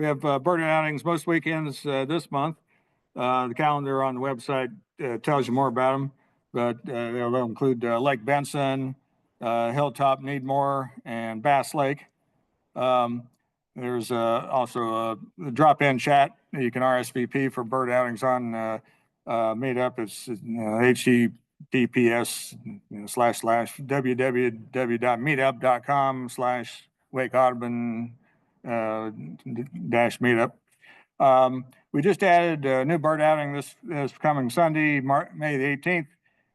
We have bird outings most weekends this month. The calendar on the website tells you more about them, but they'll include Lake Benson, Hilltop, Needmore, and Bass Lake. There's also a drop-in chat. You can RSVP for bird outings on Meetup. It's https://www.meetup.com/Wake Audubon -meetup. We just added a new bird outing this coming Sunday, May the 18th,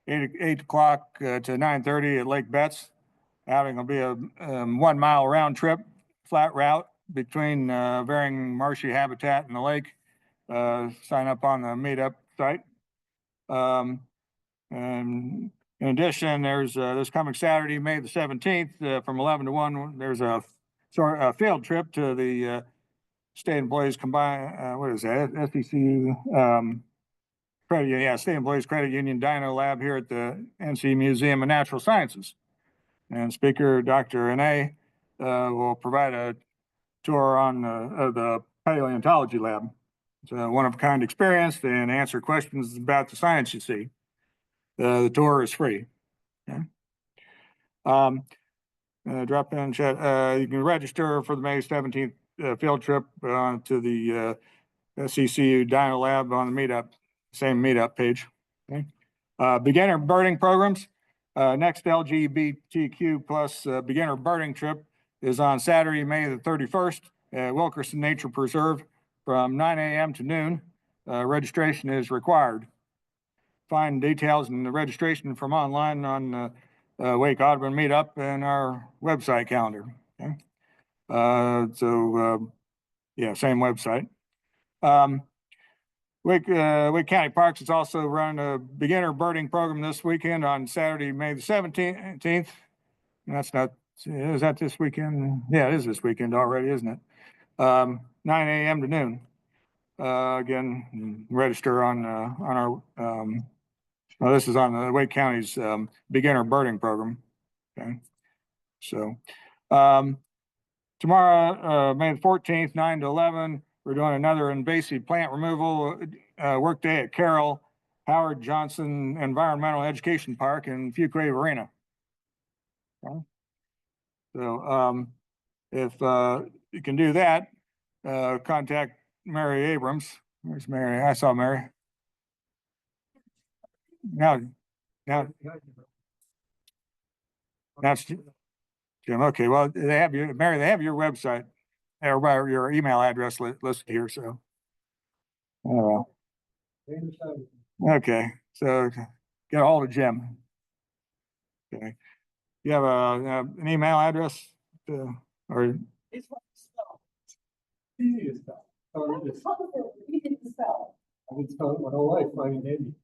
8 o'clock to 9:30 at Lake Betts. Outing will be a 1 mile round trip, flat route between varying marshy habitat in the lake. Sign up on the Meetup site. And in addition, there's this coming Saturday, May the 17th, from 11 to 1, there's a field trip to the State Employees Combined, what is that, SECU, State Employees Credit Union Dino Lab here at the NC Museum of Natural Sciences. And speaker Dr. Anné will provide a tour on the paleontology lab. It's a one-of-a-kind experience and answer questions about the science you see. The tour is free. Okay. Drop in chat. You can register for the May 17th field trip to the SECU Dino Lab on the Meetup, same Meetup page. Okay. Beginner birding programs. Next LGBTQ plus beginner birding trip is on Saturday, May the 31st at Wilkerson Nature Preserve from 9 a.m. to noon. Registration is required. Find details and the registration from online on Wake Audubon Meetup and our website calendar. Okay. Same website. Wake County Parks is also running a beginner birding program this weekend on Saturday, May the 17th. That's not, is that this weekend? Yeah, it is this weekend already, isn't it? 9 a.m. to noon. Again, register on our, this is on the Wake County's beginner birding program. Okay. So tomorrow, May the 14th, 9 to 11, we're doing another invasive plant removal work day at Carroll Howard Johnson Environmental Education Park in Fuquay Arena. Okay. So if you can do that, contact Mary Abrams. Where's Mary? I saw Mary. Now that's Jim. Okay, well, they have you, Mary. They have your website or your email address listed here. So, okay. So get a hold of Jim. Okay. You have an email address or? It's what to spell. Easy to spell. Easy to spell. I've been spelling my whole life, my name.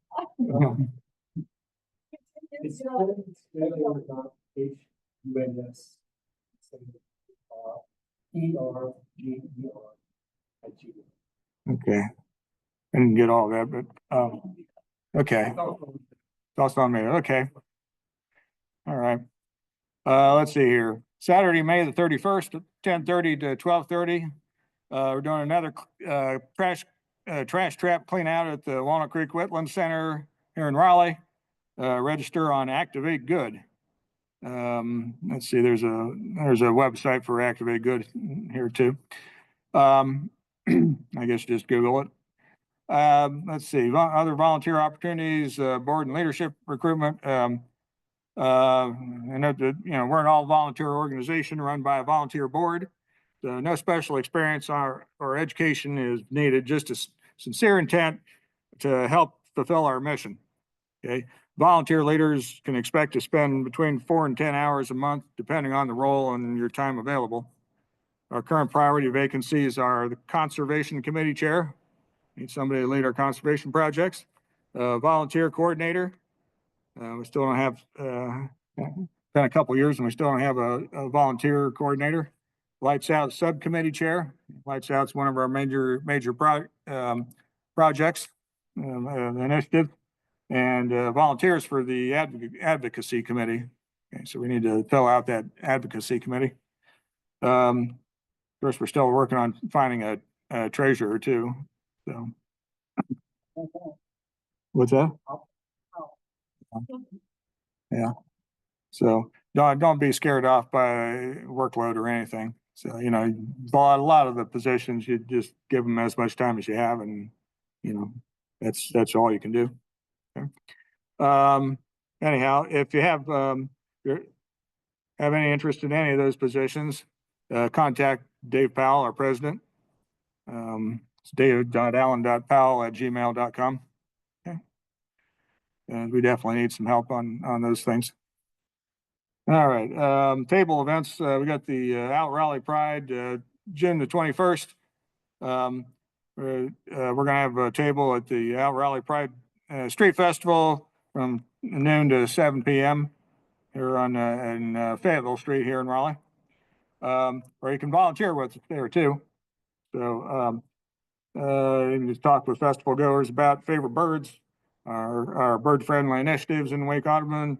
It's NCMNS. Okay. I didn't get all that, but okay. It's also on me. Okay. All right. Let's see here. Saturday, May the 31st, 10:30 to 12:30. We're doing another trash trap clean out at the Walnut Creek Wetland Center here in Raleigh. Register on Activate Good. Let's see, there's a website for Activate Good here too. I guess just Google it. Let's see, other volunteer opportunities, board and leadership recruitment. And we're an all volunteer organization run by a volunteer board. No special experience or education is needed, just a sincere intent to help fulfill our mission. Okay. Volunteer leaders can expect to spend between 4 and 10 hours a month, depending on the role and your time available. Our current priority vacancies are the Conservation Committee Chair. Need somebody to lead our conservation projects. Volunteer Coordinator. We still don't have, been a couple years and we still don't have a volunteer coordinator. Lights Out Subcommittee Chair. Lights Out's one of our major projects, initiative. And volunteers for the advocacy committee. Okay, so we need to fill out that advocacy committee. Of course, we're still working on finding a treasurer too. So, what's that? Yeah. So don't be scared off by workload or anything. So, you know, a lot of the positions, you just give them as much time as you have, and, you know, that's all you can do. Okay. Anyhow, if you have, have any interest in any of those positions, contact Dave Powell, our president. It's dave.allen.powell@gmail.com. Okay. And we definitely need some help on those things. All right, table events, we got the Out Raleigh Pride, June the 21st. We're gonna have a table at the Out Raleigh Pride Street Festival from noon to 7 p.m. here on in Fayetteville Street here in Raleigh. Or you can volunteer with us there too. So you can just talk with festival goers about favorite birds, our bird friendly initiatives in Wake Audubon,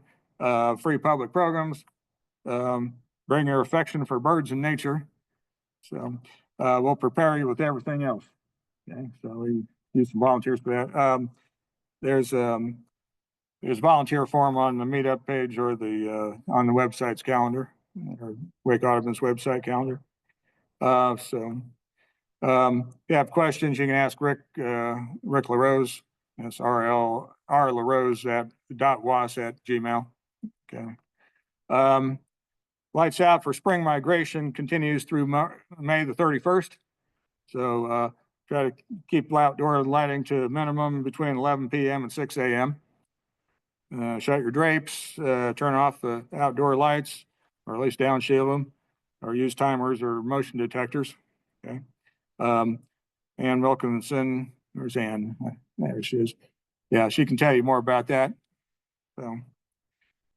free public programs. Bring your affection for birds and nature. So we'll prepare you with everything else. Okay, so we use some volunteers for that. There's volunteer form on the meetup page or the on the website's calendar, or Wake Audubon's website calendar. So if you have questions, you can ask Rick LaRose. That's R LaRose @was@gmail. Okay. Lights out for spring migration continues through May the 31st. So try to keep outdoor lighting to a minimum between 11 p.m. and 6 a.m. Shut your drapes, turn off the outdoor lights, or at least downshield them, or use timers or motion detectors. Okay. Ann Wilkinson, there's Ann, there she is. Yeah, she can tell you more about that. So,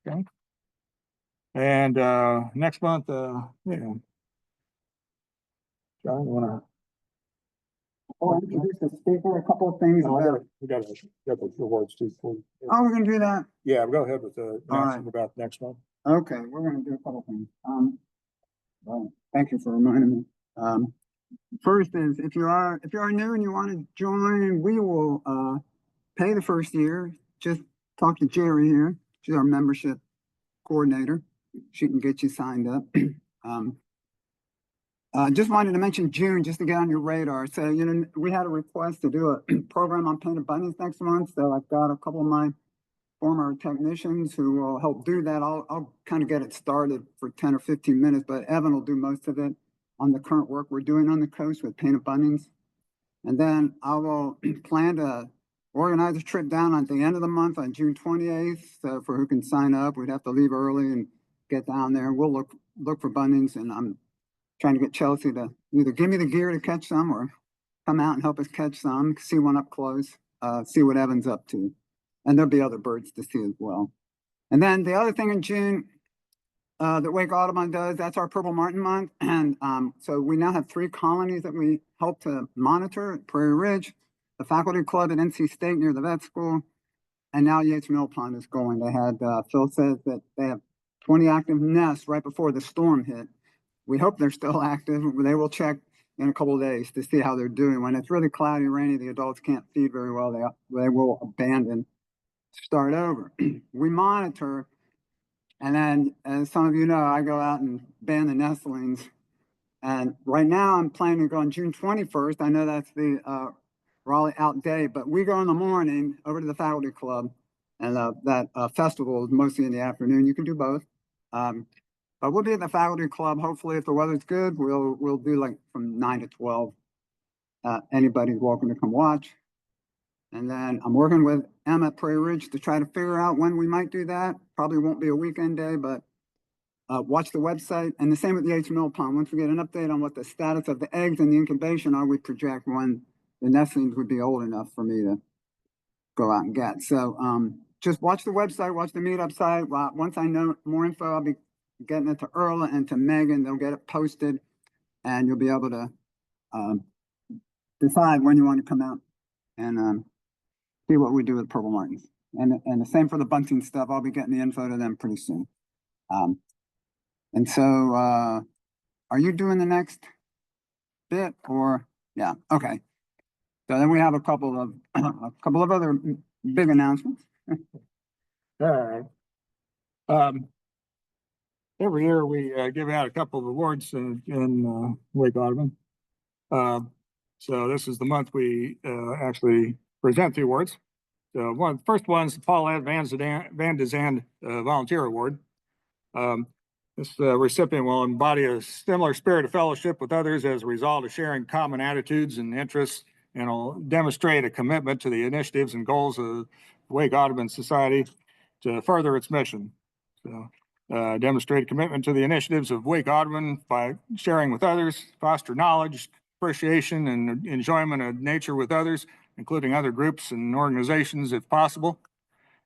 okay. And next month, John, you wanna? Oh, introduce the speaker, a couple of things No, about. we got the awards too. Oh, we're gonna do that? Yeah, go ahead with the All announcement right. about next month. Okay, we're gonna do a couple of things. Well, thank you for reminding me. First is if you are new and you want to join, we will pay the first year. Just talk to Jerry here. She's our membership coordinator. She can get you signed up. Just wanted to mention June, just to get on your radar. So, you know, we had a request to do a program on painted bunnies next month. So I've got a couple of my former technicians who will help do that. I'll kind of get it started for 10 or 15 minutes, but Evan will do most of it on the current work we're doing on the coast with painted bunnies. And then I will plan to organize a trip down at the end of the month on June 28th. So for who can sign up, we'd have to leave early and get down there. We'll look for bunnies, and I'm trying to get Chelsea to either give me the gear to catch some or come out and help us catch some, see one up close, see what Evan's up to. And there'll be other birds to see as well. And then the other thing in June that Wake Audubon does, that's our Purple Martin Month. And so we now have 3 colonies that we help to monitor at Prairie Ridge, the Faculty Club at NC State near the vet school, and now Yates Mill Pond is going. They had, Phil says that they have 20 active nests right before the storm hit. We hope they're still active. They will check in a couple of days to see how they're doing. When it's really cloudy and rainy, the adults can't feed very well. They will abandon, start over. We monitor, and then, as some of you know, I go out and ban the nestlings. And right now, I'm planning to go on June 21st. I know that's the Raleigh out day, but we go in the morning over to the Faculty Club, and that festival is mostly in the afternoon. You can do both. But we'll be at the Faculty Club. Hopefully, if the weather's good, we'll do like from 9 to 12. Anybody's welcome to come watch. And then I'm working with Emma at Prairie Ridge to try to figure out when we might do that. Probably won't be a weekend day, but watch the website. And the same with the Yates Mill Pond. Once we get an update on what the status of the eggs and the incubation are, we project when the nestlings would be old enough for me to go out and get. So just watch the website, watch the meetup site. Once I know more info, I'll be getting it to Earla and to Megan. They'll get it posted, and you'll be able to decide when you want to come out and see what we do with Purple Martins. And the same for the bunting stuff. I'll be getting the info to them pretty soon. And so, are you doing the next bit, or Yeah, okay. So then we have a couple of, other big announcements. All right. Every year we give out a couple of awards in Wake Audubon. So this is the month we actually present the awards. One of the first one's the Paulette Van de Zand Volunteer Award. This recipient will embody a similar spirit of fellowship with others as a result of sharing common attitudes and interests, and will demonstrate a commitment to the initiatives and goals of Wake Audubon Society to further its mission. So, demonstrate a commitment to the initiatives of Wake Audubon by sharing with others, foster knowledge, appreciation, and enjoyment of nature with others, including other groups and organizations if possible.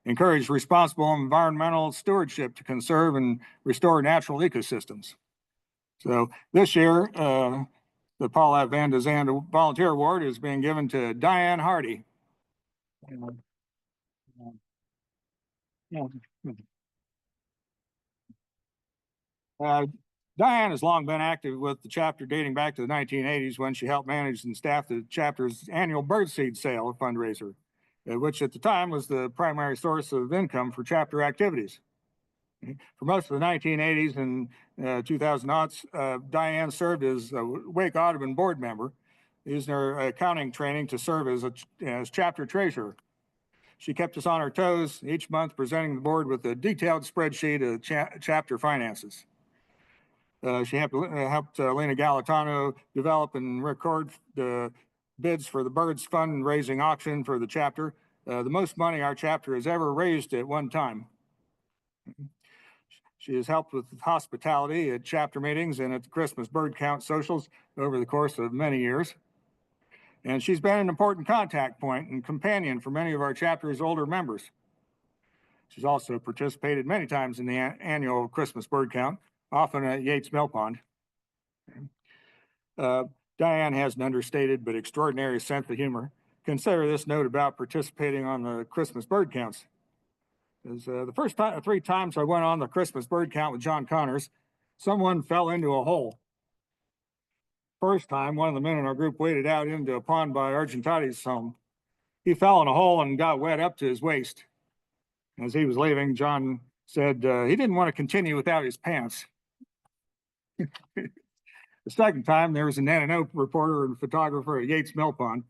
Encourage responsible environmental stewardship to conserve and restore natural ecosystems. So this year, the Paulette Van de Zand Volunteer Award is being given to Diane Hardy. Diane has long been active with the chapter dating back to the 1980s when she helped manage and staff the chapter's annual birdseed sale fundraiser, which at the time was the primary source of income for chapter activities. For most of the 1980s and 2000s, Diane served as a Wake Audubon board member, using her accounting training to serve as chapter treasurer. She kept us on our toes each month, presenting the board with a detailed spreadsheet of chapter finances. She helped Lena Galatano develop and record the bids for the Birds fundraising auction for the chapter, the most money our chapter has ever raised at one time. She has helped with hospitality at chapter meetings and at the Christmas bird count socials over the course of many years. And she's been an important contact point and companion for many of our chapter's older members. She's also participated many times in the annual Christmas bird count, often at Yates Mill Pond. Diane has an understated but extraordinary sense of humor. Consider this note about participating on the Christmas bird counts. The first time, 3 times I went on the Christmas bird count with John Connors, someone fell into a hole. First time, one of the men in our group waded out into a pond by Argentati's home. He fell in a hole and got wet up to his waist. As he was leaving, John said he didn't want to continue without his pants. The second time, there was an NNO reporter and photographer at Yates Mill Pond.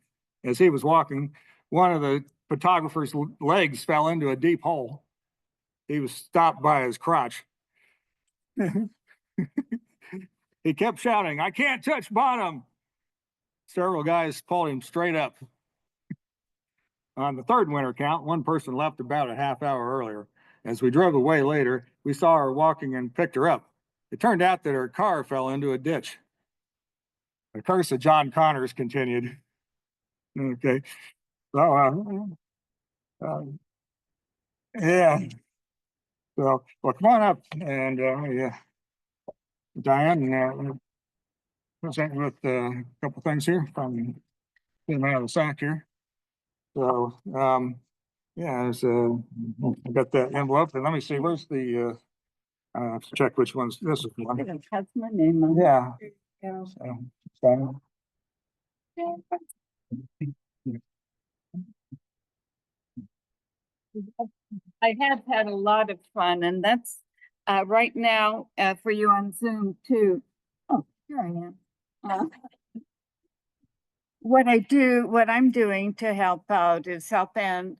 As he was walking, one of the photographer's legs fell into a deep hole. He was stopped by his crotch. He kept shouting, "I can't touch bottom." Several guys pulled him straight up. On the third winter count, one person left about a half hour earlier. As we drove away later, we saw her walking and picked her up. It turned out that her car fell into a ditch. The curse of John Connors continued. Okay. So, yeah. So, well, come on up and, yeah. Diane, present you with a couple things here from the man of the sack here. So, yeah, so I got that envelope, and let me see, where's the, I have to check which one's this is one. It has my name on it. Yeah. Yeah. So, I have had a lot of fun, and that's right now for you on Zoom too. Oh, here I am. What I'm doing to help out is help and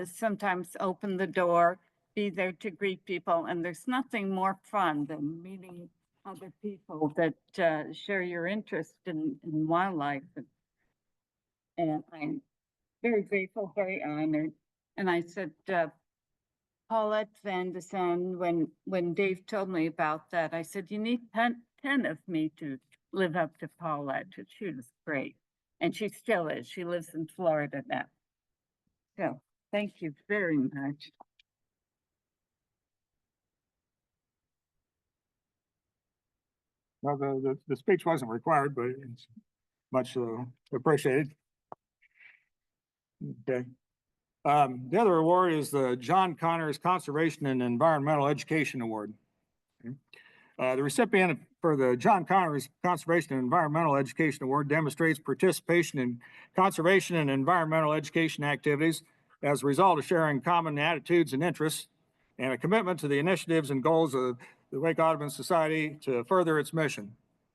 sometimes open the door, be there to greet people, and there's nothing more fun than meeting other people that share your interest in wildlife. And I'm very grateful, very honored. And I said, Paulette Van de Zand, when Dave told me about that, I said, you need 10 of me to live up to Paulette. She was great. And she still is. She lives in Florida now. So thank you very much. well, the speech wasn't required, but it's much appreciated. Okay. The other award is the John Connors Conservation and Environmental Education Award. The recipient for the John Connors Conservation and Environmental Education Award demonstrates participation in conservation and environmental education activities as a result of sharing common attitudes and interests and a commitment to the initiatives and goals of the Wake Audubon Society to further its mission.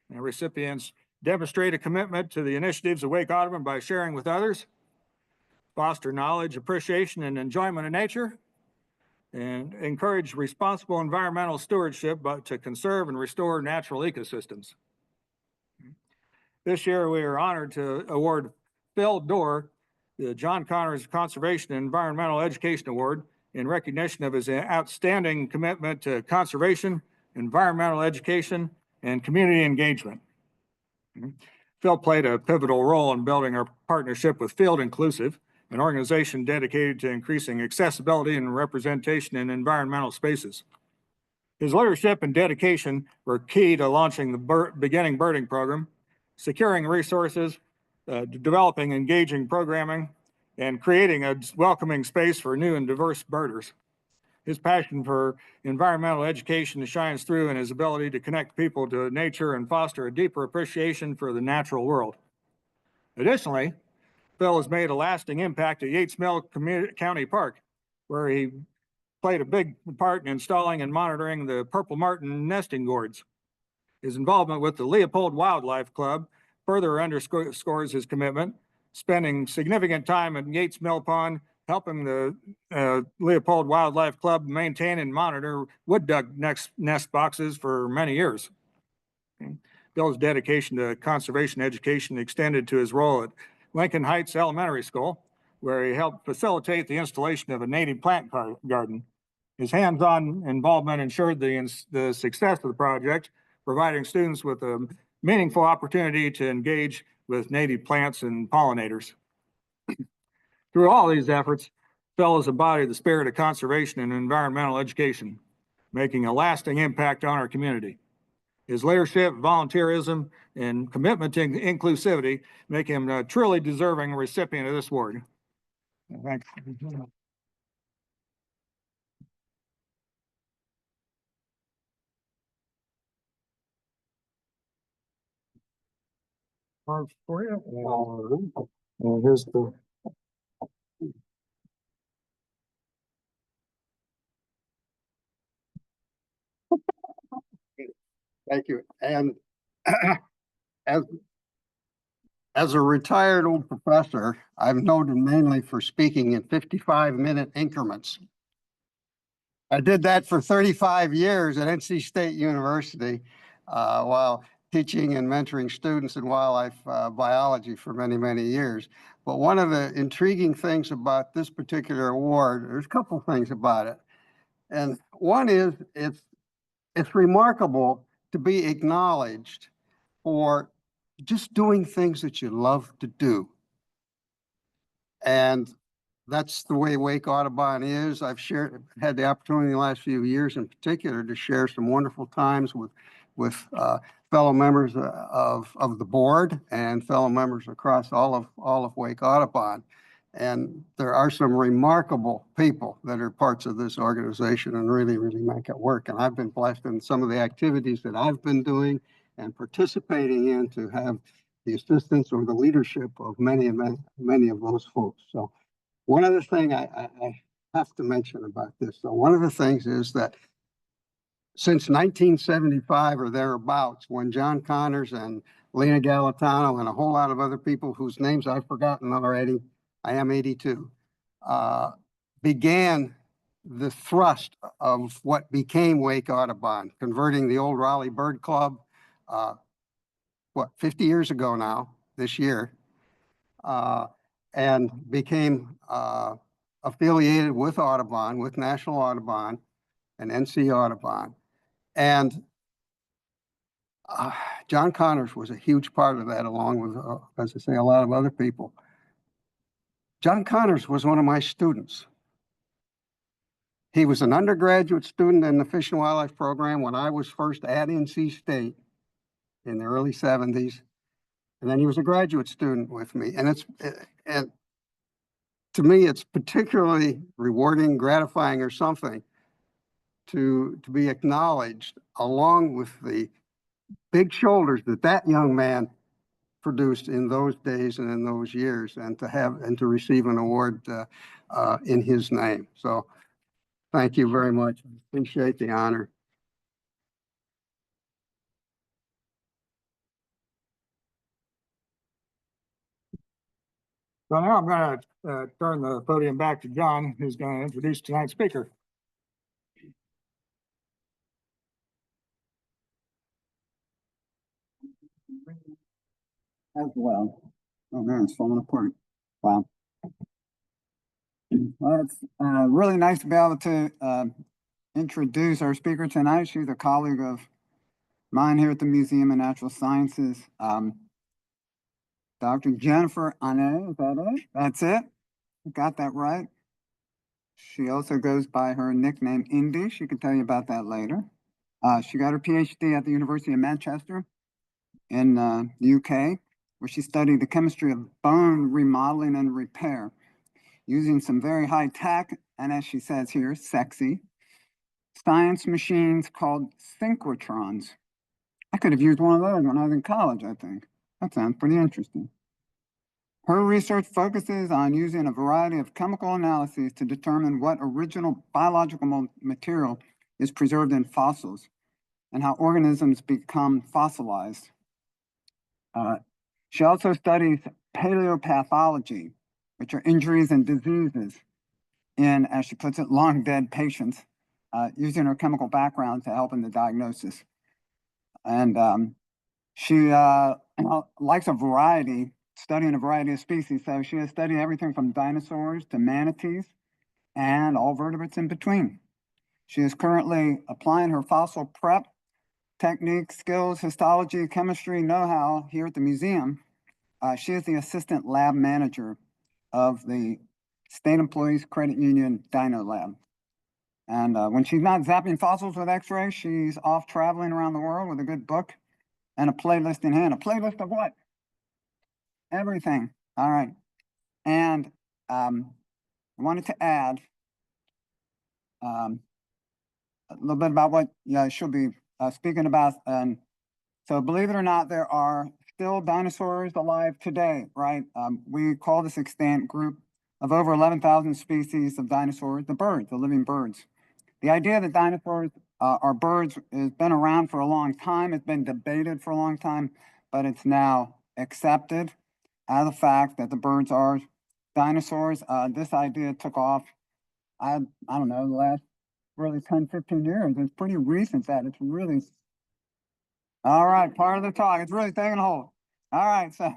And recipients demonstrate a commitment to the initiatives of Wake Audubon by sharing with others, foster knowledge, appreciation, and enjoyment of nature, and encourage responsible environmental stewardship, but to conserve and restore natural ecosystems. This year, we are honored to award Phil Dorr the John Connors Conservation and Environmental Education Award in recognition of his outstanding commitment to conservation, environmental education, and community engagement. Phil played a pivotal role in building our partnership with Field Inclusive, an organization dedicated to increasing accessibility and representation in environmental spaces. His leadership and dedication were key to launching the beginning birding program, securing resources, developing engaging programming, and creating a welcoming space for new and diverse birders. His passion for environmental education shines through in his ability to connect people to nature and foster a deeper appreciation for the natural world. Additionally, Phil has made a lasting impact at Yates Mill County Park, where he played a big part in installing and monitoring the purple martin nesting gourds. His involvement with the Leopold Wildlife Club further underscores his commitment, spending significant time at Yates Mill Pond, helping the Leopold Wildlife Club maintain and monitor wood duck nest boxes for many years. Bill's dedication to conservation education extended to his role at Lincoln Heights Elementary School, where he helped facilitate the installation of a native plant garden. His hands-on involvement ensured the success of the project, providing students with a meaningful opportunity to engage with native plants and pollinators. Through all these efforts, Phil has embodied the spirit of conservation and environmental education, making a lasting impact on our community. His leadership, volunteerism, and commitment to inclusivity make him a truly deserving recipient of this award. Thanks. For you. And here's the. Thank you. And as a retired old professor, I'm noted mainly for speaking in 55-minute increments. I did that for 35 years at NC State University while teaching and mentoring students in wildlife biology for many, many years. But one of the intriguing things about this particular award, there's a couple things about it. And one is it's remarkable to be acknowledged for just doing things that you love to do. And that's the way Wake Audubon is. I've had the opportunity in the last few years in particular to share some wonderful times with fellow members of the board and fellow members across all of Wake Audubon. And there are some remarkable people that are parts of this organization and really, really make it work. And I've been blessed in some of the activities that I've been doing and participating in to have the assistance or the leadership of many of those folks. So one other thing I have to mention about this. So one of the things is that since 1975 or thereabouts, when John Connors and Lena Galatano and a whole lot of other people whose names I've forgotten already, I am 82, began the thrust of what became Wake Audubon, converting the old Raleigh Bird Club, 50 years ago now, this year, and became affiliated with Audubon, with National Audubon and NC Audubon. And John Connors was a huge part of that, along with, as I say, a lot of other people. John Connors was one of my students. He was an undergraduate student in the Fish and Wildlife program when I was first at NC State in the early 70s. And then he was a graduate student with me. And to me, it's particularly rewarding, gratifying, or something to be acknowledged along with the big shoulders that that young man produced in those days and in those years, and to receive an award in his name. So thank you very much. Appreciate the honor. So now I'm going to turn the podium back to John, who's going to introduce tonight's speaker. As well. Oh man, it's falling apart. Wow. Well, it's really nice to be able to introduce our speaker tonight. She's a colleague of mine here at the Museum of Natural Sciences. Dr. Jennifer Anné, is that it? That's it. Got that right. She also goes by her nickname Indy. She can tell you about that later. She got her PhD at the University of Manchester in the UK, where she studied the chemistry of bone remodeling and repair using some very high tech, and as she says here, sexy, science machines called synchrotrons. I could have used one of those when I was in college, I think. That sounds pretty interesting. Her research focuses on using a variety of chemical analyses to determine what original biological material is preserved in fossils and how organisms become fossilized. She also studies paleopathology, which are injuries and diseases in, as she puts it, long dead patients, using her chemical background to help in the diagnosis. And she likes a variety, studying a variety of species. So she has studied everything from dinosaurs to manatees and all vertebrates in between. She is currently applying her fossil prep techniques, skills, histology, chemistry, know-how here at the museum. She is the assistant lab manager of the State Employees Credit Union Dino Lab. And when she's not zapping fossils with x-rays, she's off traveling around the world with a good book and a playlist in hand. A playlist of what? Everything. All right. And I wanted to add a little bit about what she'll be speaking about. And so believe it or not, there are still dinosaurs alive today, right? We call this extant group of over 11,000 species of dinosaurs, the birds, the living birds. The idea that dinosaurs are birds has been around for a long time. It's been debated for a long time, but it's now accepted as a fact that the birds are dinosaurs. This idea took off, I don't know, the last really 10, 15 years. It's pretty recent that it's really, all right, part of the talk. It's really taking hold. All right, so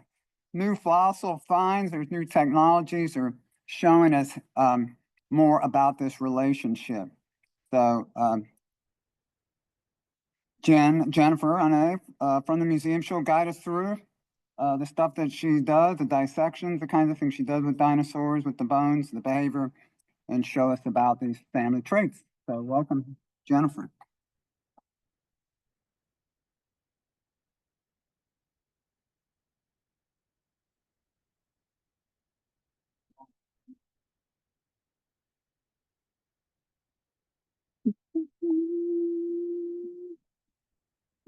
new fossil finds, there's new technologies are showing us more about this relationship. So Jennifer Anné from the museum, she'll guide us through the stuff that she does, the dissections, the kinds of things she does with dinosaurs, with the bones, the behavior, and show us about these family traits. So welcome, Jennifer.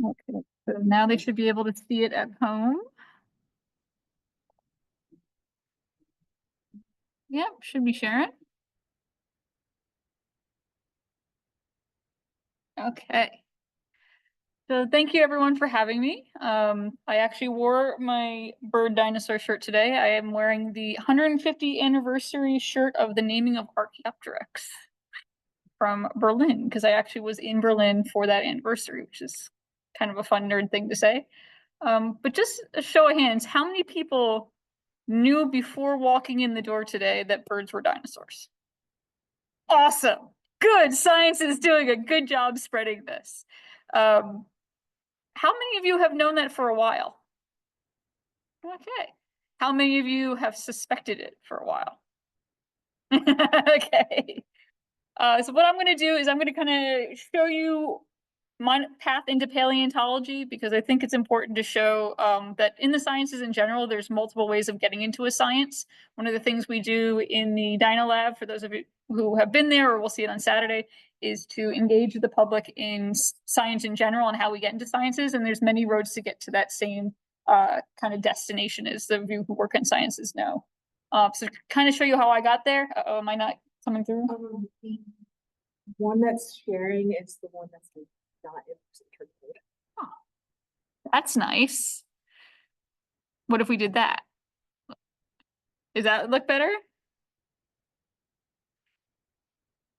Okay, so now they should be able to see it at home. Yep, should be sharing. Okay. So thank you everyone for having me. I actually wore my bird dinosaur shirt today. I am wearing the 150th anniversary shirt of the naming of Archaeopteryx from Berlin, because I actually was in Berlin for that anniversary, which is kind of a fun nerd thing to say. But just a show of hands, how many people knew before walking in the door today that birds were dinosaurs? Awesome. Good. Science is doing a good job spreading this. How many of you have known that for a while? Okay. How many of you have suspected it for a while? Okay. So what I'm going to do is I'm going to kind of show you my path into paleontology because I think it's important to show that in the sciences in general, there's multiple ways of getting into a science. One of the things we do in the Dino Lab, for those of you who have been there or will see it on Saturday, is to engage the public in science in general and how we get into sciences. And there's many roads to get to that same kind of destination, as the of you who work in sciences know. So to kind of show you how I got there. Uh-oh, am I not coming through? The one that's sharing is the one that's not in interpreted. That's nice. What if we did that? Does that look better?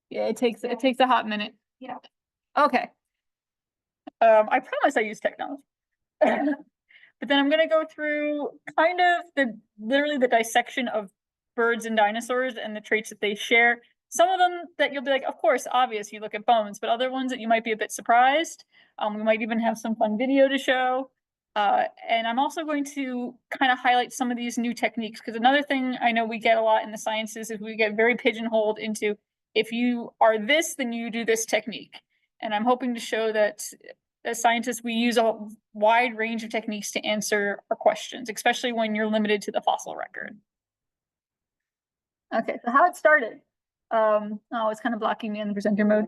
Yeah, it takes a hot minute. Yeah. Okay. I promise I use technology. But then I'm gonna go through kind of literally the dissection of birds and dinosaurs and the traits that they share. Some of them that you'll be like, of course, obvious, you look at bones, but other ones that you might be a bit surprised. We might even have some fun video to show. And I'm also going to kind of highlight some of these new techniques, because another thing I know we get a lot in the sciences is we get very pigeonholed into, if you are this, then you do this technique. And I'm hoping to show that as scientists, we use a wide range of techniques to answer our questions, especially when you're limited to the fossil record. Okay, so how it started. Oh, it's kind of blocking me in the presenter mode.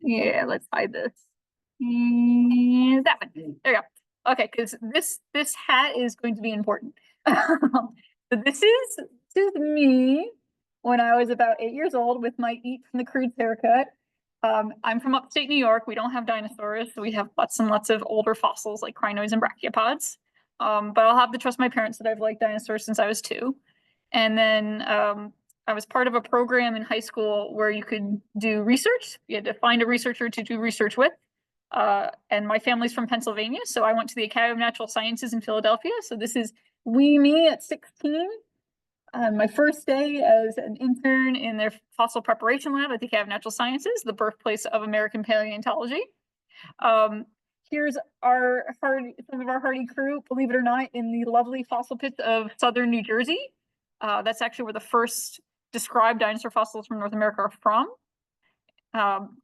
Yeah, let's hide this. That one. There you go. Okay, because this hat is going to be important. So this is me when I was about 8 years old with my Eat from the Crudes haircut. I'm from upstate New York. We don't have dinosaurs, so we have lots and lots of older fossils like crinoids and brachiopods. But I'll have to trust my parents that I've liked dinosaurs since I was 2. And then I was part of a program in high school where you could do research. You had to find a researcher to do research with. And my family's from Pennsylvania, so I went to the Academy of Natural Sciences in Philadelphia. So this is me at 16. My first day as an intern in their fossil preparation lab at the Academy of Natural Sciences, the birthplace of American paleontology. Here's some of our hardy crew, believe it or not, in the lovely fossil pits of southern New Jersey. That's actually where the first described dinosaur fossils from North America are from.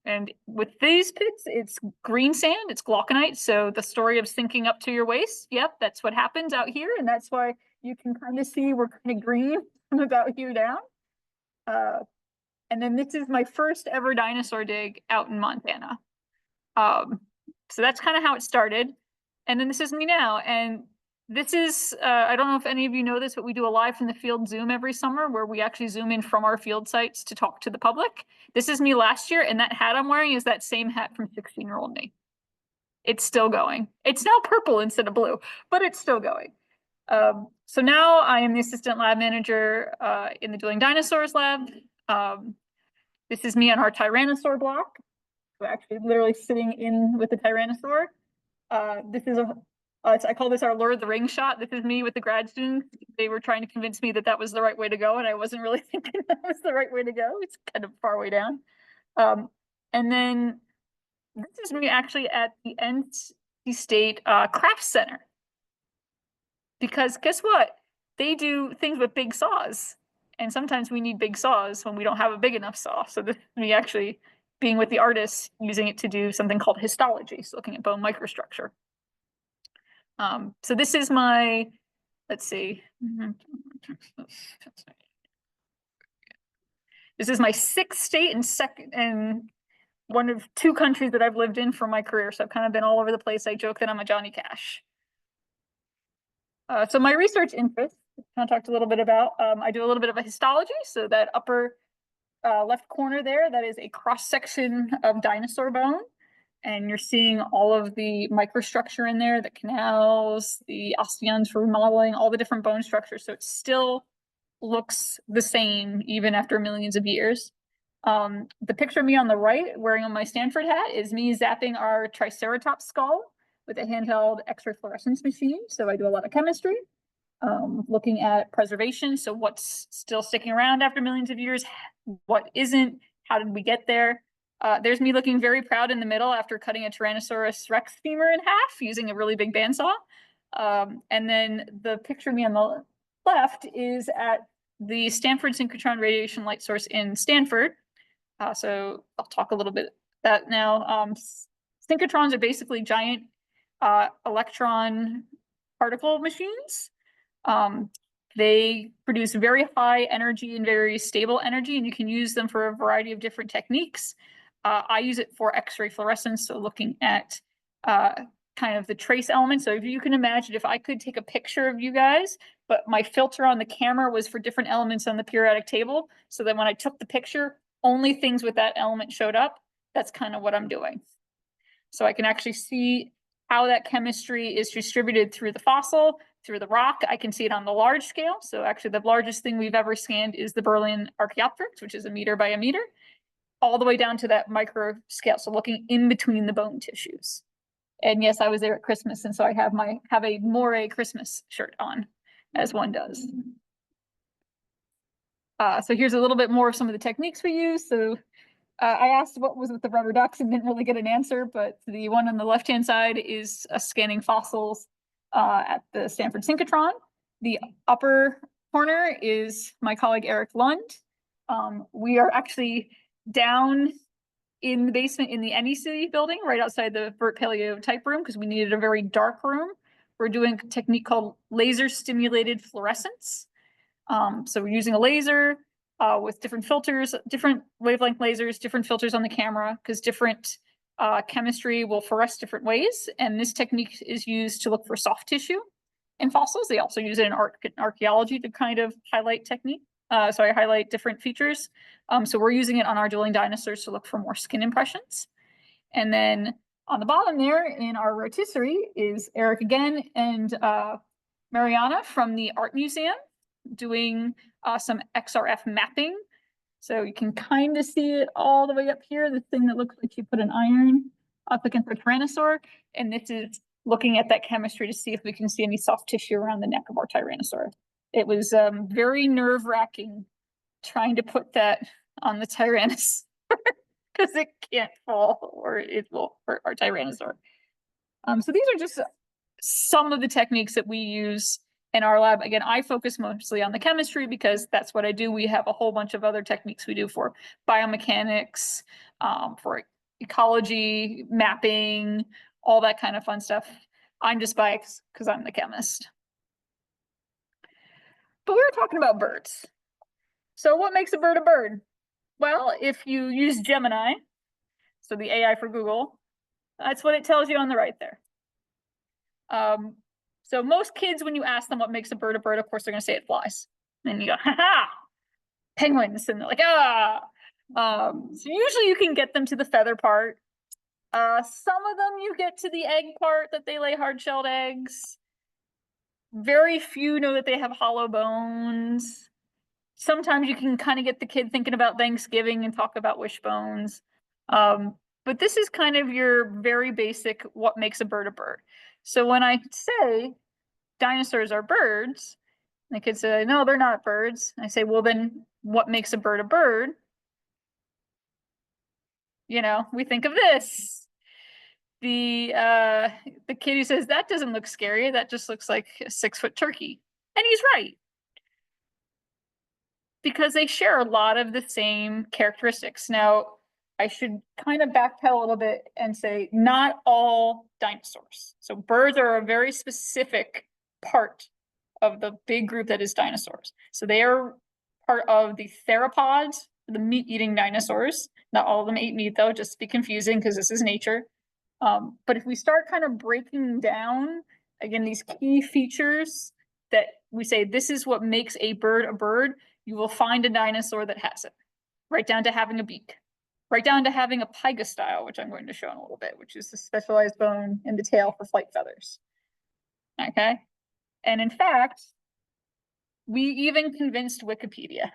And with these pits, it's green sand, it's glauconite. So the story of sinking up to your waist, yep, that's what happens out here. And that's why you can kind of see we're kind of green from about here down. And then this is my first ever dinosaur dig out in Montana. So that's kind of how it started. And then this is me now. And this is, I don't know if any of you know this, but we do a live from the field Zoom every summer where we actually zoom in from our field sites to talk to the public. This is me last year, and that hat I'm wearing is that same hat from 16-year-old me. It's still going. It's now purple instead of blue, but it's still going. So now I am the assistant lab manager in the Dueling Dinosaurs lab. This is me on our Tyrannosaur block. We're actually literally sitting in with the Tyrannosaur. This is I call this our Lord of the Rings shot. This is me with the grad students. They were trying to convince me that that was the right way to go, and I wasn't really thinking that was the right way to go. It's kind of far way down. And then this is me actually at the NC State Craft Center. Because guess what? They do things with big saws. And sometimes we need big saws when we don't have a big enough saw. So this is me actually being with the artists, using it to do something called histology, so looking at bone microstructure. So this is my, let's see. This is my 6th state and one of 2 countries that I've lived in for my career. So I've kind of been all over the place. I joke that I'm a Johnny Cash. So my research interests, kind of talked a little bit about, I do a little bit of a histology. So that upper left corner there, that is a cross section of dinosaur bone. And you're seeing all of the microstructure in there, the canals, the osteons for remodeling, all the different bone structures. So it still looks the same even after millions of years. The picture of me on the right wearing on my Stanford hat is me zapping our Triceratops skull with a handheld X-ray fluorescence machine. So I do a lot of chemistry, looking at preservation. So what's still sticking around after millions of years, what isn't, how did we get there? There's me looking very proud in the middle after cutting a Tyrannosaurus Rex femur in half using a really big bandsaw. And then the picture of me on the left is at the Stanford synchrotron radiation light source in Stanford. So I'll talk a little bit that now. Synchrotrons are basically giant electron particle machines. They produce very high energy and very stable energy, and you can use them for a variety of different techniques. I use it for X-ray fluorescence, so looking at kind of the trace elements. So if you can imagine, if I could take a picture of you guys, but my filter on the camera was for different elements on the periodic table, so that when I took the picture, only things with that element showed up. That's kind of what I'm doing. So I can actually see how that chemistry is distributed through the fossil, through the rock. I can see it on the large scale. So actually the largest thing we've ever scanned is the Berlin Archaeopteryx, which is 1 meter by 1 meter, all the way down to that micro scale. So looking in between the bone tissues. And yes, I was there at Christmas. And so I have a Moray Christmas shirt on, as one does. So here's a little bit more of some of the techniques we use. So I asked what was with the rubber ducks and didn't really get an answer, but the one on the left-hand side is scanning fossils at the Stanford Synchrotron. The upper corner is my colleague Eric Lund. We are actually down in the basement in the NEC building, right outside the Vert Paleo type room, because we needed a very dark room. We're doing a technique called laser stimulated fluorescence. So we're using a laser with different filters, different wavelength lasers, different filters on the camera, because different chemistry will fluoresce different ways. And this technique is used to look for soft tissue in fossils. They also use it in archaeology to kind of highlight technique. Highlight different features. So we're using it on our dueling dinosaurs to look for more skin impressions. And then on the bottom there in our rotisserie is Eric again and Mariana from the Art Museum doing some XRF mapping. So you can kind of see it all the way up here, the thing that looks like you put an iron up against a tyrannosaur. And this is looking at that chemistry to see if we can see any soft tissue around the neck of our tyrannosaur. It was very nerve-wracking trying to put that on the tyrannosaur because it can't fall or it will hurt our tyrannosaur. So these are just some of the techniques that we use in our lab. Again, I focus mostly on the chemistry because that's what I do. We have a whole bunch of other techniques we do for biomechanics, for ecology, mapping, all that kind of fun stuff. I'm just biased because I'm the chemist. But we were talking about birds. So what makes a bird a bird? Well, if you use Gemini, so the AI for Google, that's what it tells you on the right there. So most kids, when you ask them what makes a bird, of course, they're going to say it flies. And you go, ha-ha, penguins. And they're like, ah. So usually you can get them to the feather part. Some of them you get to the egg part, that they lay hard-shelled eggs. Very few know that they have hollow bones. Sometimes you can kind of get the kid thinking about Thanksgiving and talk about wishbones. But this is kind of your very basic what makes a bird a bird. So when I say dinosaurs are birds, the kids say, no, they're not birds. I say, well, then what makes a bird a bird? You know, we think of this. The kid who says, that doesn't look scary. That just looks like a 6-foot turkey. And he's right. Because they share a lot of the same characteristics. Now, I should kind of backpedal a little bit and say not all dinosaurs. So birds are a very specific part of the big group that is dinosaurs. So they are part of the theropods, the meat-eating dinosaurs. Not all of them ate meat though, just to be confusing because this is nature. But if we start kind of breaking down, again, these key features that we say this is what makes a bird, you will find a dinosaur that has it. Right down to having a beak. Right down to having a pygostyle, which I'm going to show in a little bit, which is the specialized bone in the tail for flight feathers. Okay? And in fact, we even convinced Wikipedia.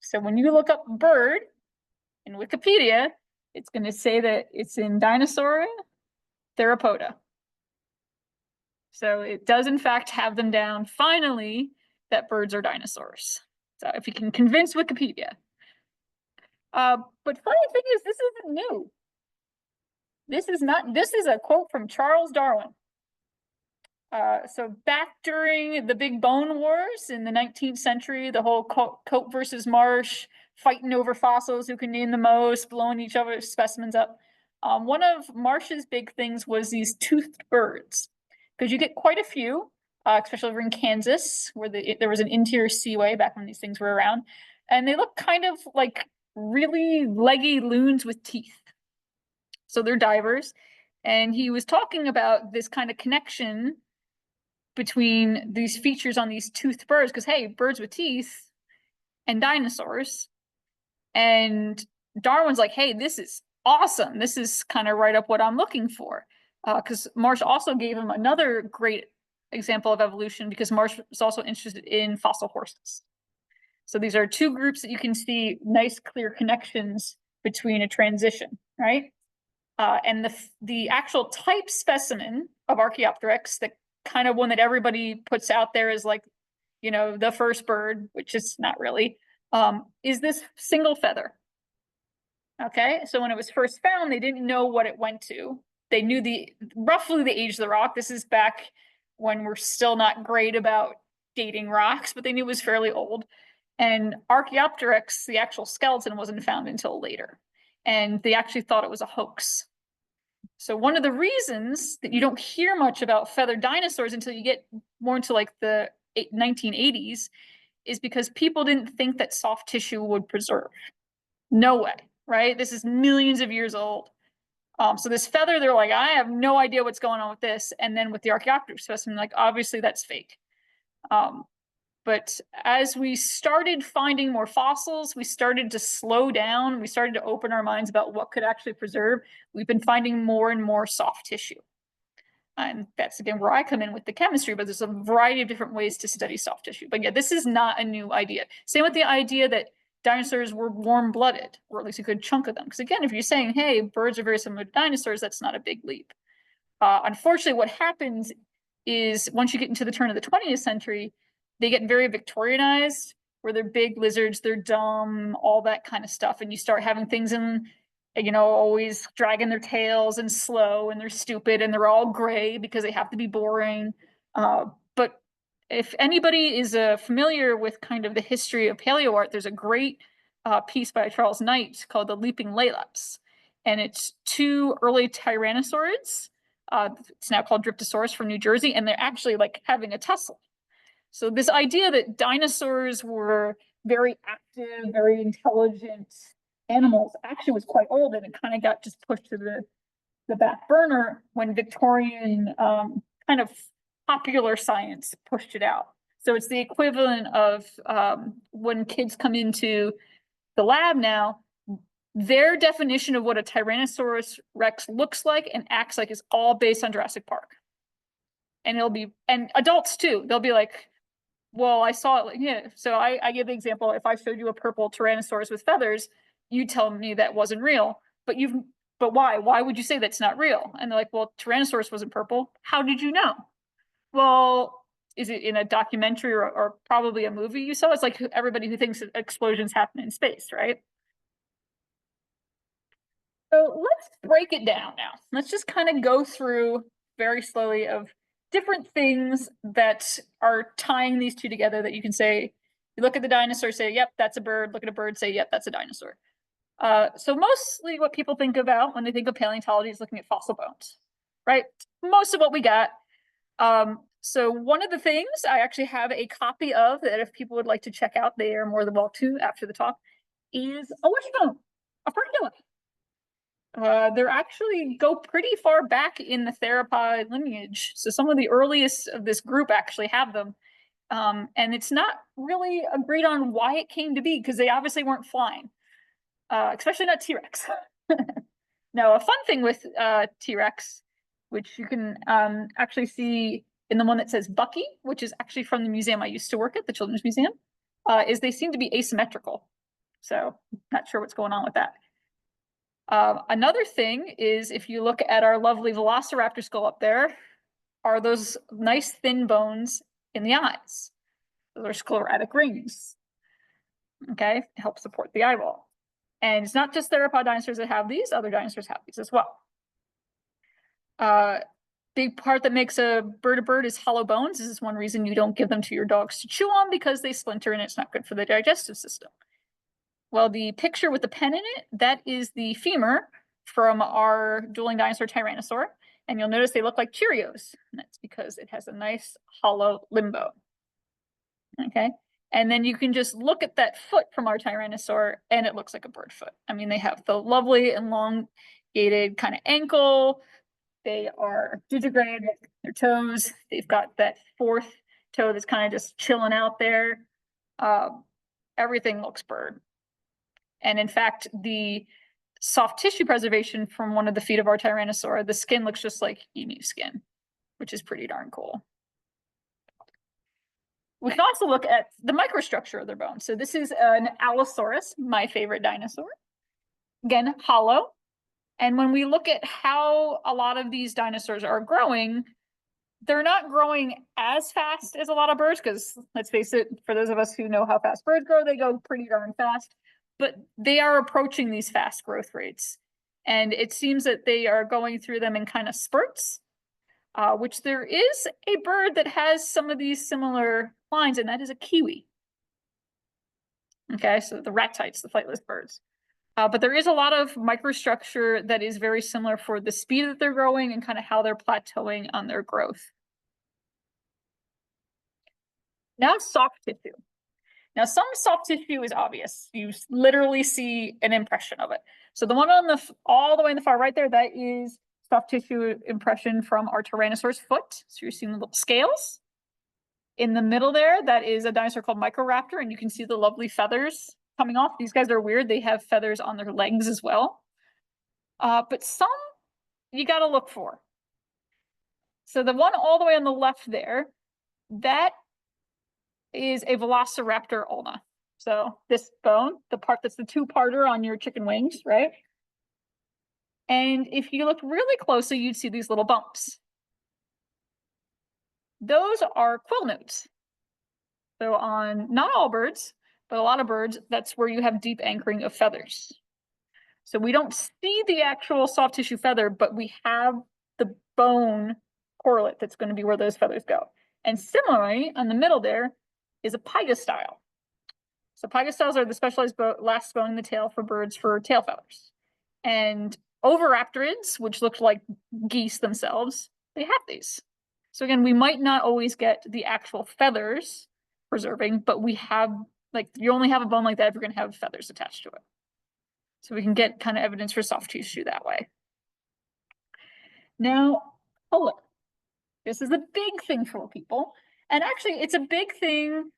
So when you look up bird in Wikipedia, it's going to say that it's in Dinosauria theropoda. So it does in fact have them down finally that birds are dinosaurs. So if you can convince Wikipedia. But funny thing is, this isn't new. This is a quote from Charles Darwin. So back during the big bone wars in the 19th century, the whole coat versus marsh, fighting over fossils, who can name the most, blowing each other's specimens up. One of Marsh's big things was these toothed birds, because you get quite a few, especially over in Kansas, where there was an interior seaway back when these things were around, and they look kind of like really leggy loons with teeth. So they're divers, and he was talking about this kind of connection between these features on these toothed birds, because hey, birds with teeth and dinosaurs. And Darwin's like, hey, this is awesome. This is kind of right up what I'm looking for. Because Marsh also gave him another great example of evolution, because Marsh was also interested in fossil horses. So these are two groups that you can see nice, clear connections between a transition, right? And the actual type specimen of Archaeopteryx, the kind of one that everybody puts out there as like, you know, the first bird, which is not really, is this single feather. Okay, so when it was first found, they didn't know what it went to. They knew roughly the age of the rock. This is back when we're still not great about dating rocks, but they knew it was fairly old. And Archaeopteryx, the actual skeleton, wasn't found until later. And they actually thought it was a hoax. So one of the reasons that you don't hear much about feathered dinosaurs until you get more into like the 1980s is because people didn't think that soft tissue would preserve. No way, right? This is millions of years old. So this feather, they're like, I have no idea what's going on with this. And then with the Archaeopteryx specimen, like, obviously that's fake. But as we started finding more fossils, we started to slow down. We started to open our minds about what could actually preserve. We've been finding more and more soft tissue. And that's, again, where I come in with the chemistry, but there's a variety of different ways to study soft tissue. But yeah, this is not a new idea. Same with the idea that dinosaurs were warm-blooded, or at least a good chunk of them. Because again, if you're saying, hey, birds are very similar to dinosaurs, that's not a big leap. Unfortunately, what happens is once you get into the turn of the 20th century, they get very Victorianized, where they're big lizards, they're dumb, all that kind of stuff. And you start having things in, you know, always dragging their tails and slow, and they're stupid, and they're all gray because they have to be boring. But if anybody is familiar with kind of the history of paleo art, there's a great piece by Charles Knight called The Leaping Laelaps. And it's two early tyrannosaurids. It's now called Dryptosaurus, from New Jersey, and they're actually like having a tussle. So this idea that dinosaurs were very active, very intelligent animals actually was quite old, and it kind of got just pushed to the back burner when Victorian kind of popular science pushed it out. So it's the equivalent of when kids come into the lab now, their definition of what a Tyrannosaurus Rex looks like and acts like is all based on Jurassic Park. And and adults too, they'll be like, well, I saw it, like, yeah. So I give the example, if I showed you a purple Tyrannosaurus with feathers, you tell me that wasn't real, but why? Why would you say that's not real? And they're like, well, Tyrannosaurus wasn't purple. How did you know? Well, is it in a documentary or probably a movie you saw? It's like everybody who thinks explosions happen in space, right? So let's break it down now. Let's just kind of go through very slowly of different things that are tying these two together that you can say, you look at the dinosaur, say, yep, that's a bird. Look at a bird, say, yep, that's a dinosaur. So mostly what people think about when they think of paleontology is looking at fossil bones, right? Most of what we got. So one of the things I actually have a copy of that if people would like to check out, they are more than welcome to after the talk, is a wishbone, a furcula. They're actually go pretty far back in the theropod lineage. So some of the earliest of this group actually have them. And it's not really agreed on why it came to be, because they obviously weren't flying, especially not T-Rex. Now, a fun thing with T-Rex, which you can actually see in the one that says Bucky, which is actually from the museum I used to work at, the Children's Museum, is they seem to be asymmetrical. So not sure what's going on with that. Another thing is if you look at our lovely Velociraptor skull up there, are those nice thin bones in the eyes. Those are sclerotic rings. Okay, help support the eyeball. And it's not just theropod dinosaurs that have these, other dinosaurs have these as well. Big part that makes a bird is hollow bones. This is one reason you don't give them to your dogs to chew on, because they splinter and it's not good for the digestive system. Well, the picture with the pen in it, that is the femur from our dueling dinosaur Tyrannosaur. And you'll notice they look like Cheerios. And that's because it has a nice hollow limb bone. Okay. And then you can just look at that foot from our Tyrannosaur and it looks like a bird foot. I mean, they have the lovely elongated kind of ankle. They are digitigrade with their toes. They've got that fourth toe that's kind of just chilling out there. Everything looks bird. And in fact, the soft tissue preservation from one of the feet of our Tyrannosaur, the skin looks just like emu skin, which is pretty darn cool. We can also look at the microstructure of their bones. So this is an Allosaurus, my favorite dinosaur. Again, hollow. And when we look at how a lot of these dinosaurs are growing, they're not growing as fast as a lot of birds, because let's face it, for those of us who know how fast birds grow, they go pretty darn fast, but they are approaching these fast growth rates. And it seems that they are going through them in kind of spurts, which there is a bird that has some of these similar lines, and that is a kiwi. Okay, so the ratites, the flightless birds. But there is a lot of microstructure that is very similar for the speed that they're growing and kind of how they're plateauing on their growth. Now soft tissue. Now some soft tissue is obvious. You literally see an impression of it. So the one on the all the way in the far right there, that is soft tissue impression from our Tyrannosaurus foot. So you're seeing the little scales. In the middle there, that is a dinosaur called Microraptor, and you can see the lovely feathers coming off. These guys are weird. They have feathers on their legs as well. But some you got to look for. So the one all the way on the left there, that is a Velociraptor ulna. So this bone, the part that's the two-parter on your chicken wings, right? And if you look really closely, you'd see these little bumps. Those are quill nodes. So on not all birds, but a lot of birds, that's where you have deep anchoring of feathers. So we don't see the actual soft tissue feather, but we have the bone correlate that's going to be where those feathers go. And similarly, on the middle there is a pygostyle. So pygostyles are the specialized last bone in the tail for birds for tail feathers. And oviraptorids, which look like geese themselves, they have these. So again, we might not always get the actual feathers preserving, but we have, like, you only have a bone like that if you're going to have feathers attached to it. So we can get kind of evidence for soft tissue that way. Now, color. This is a big thing for people. And actually, it's a big thing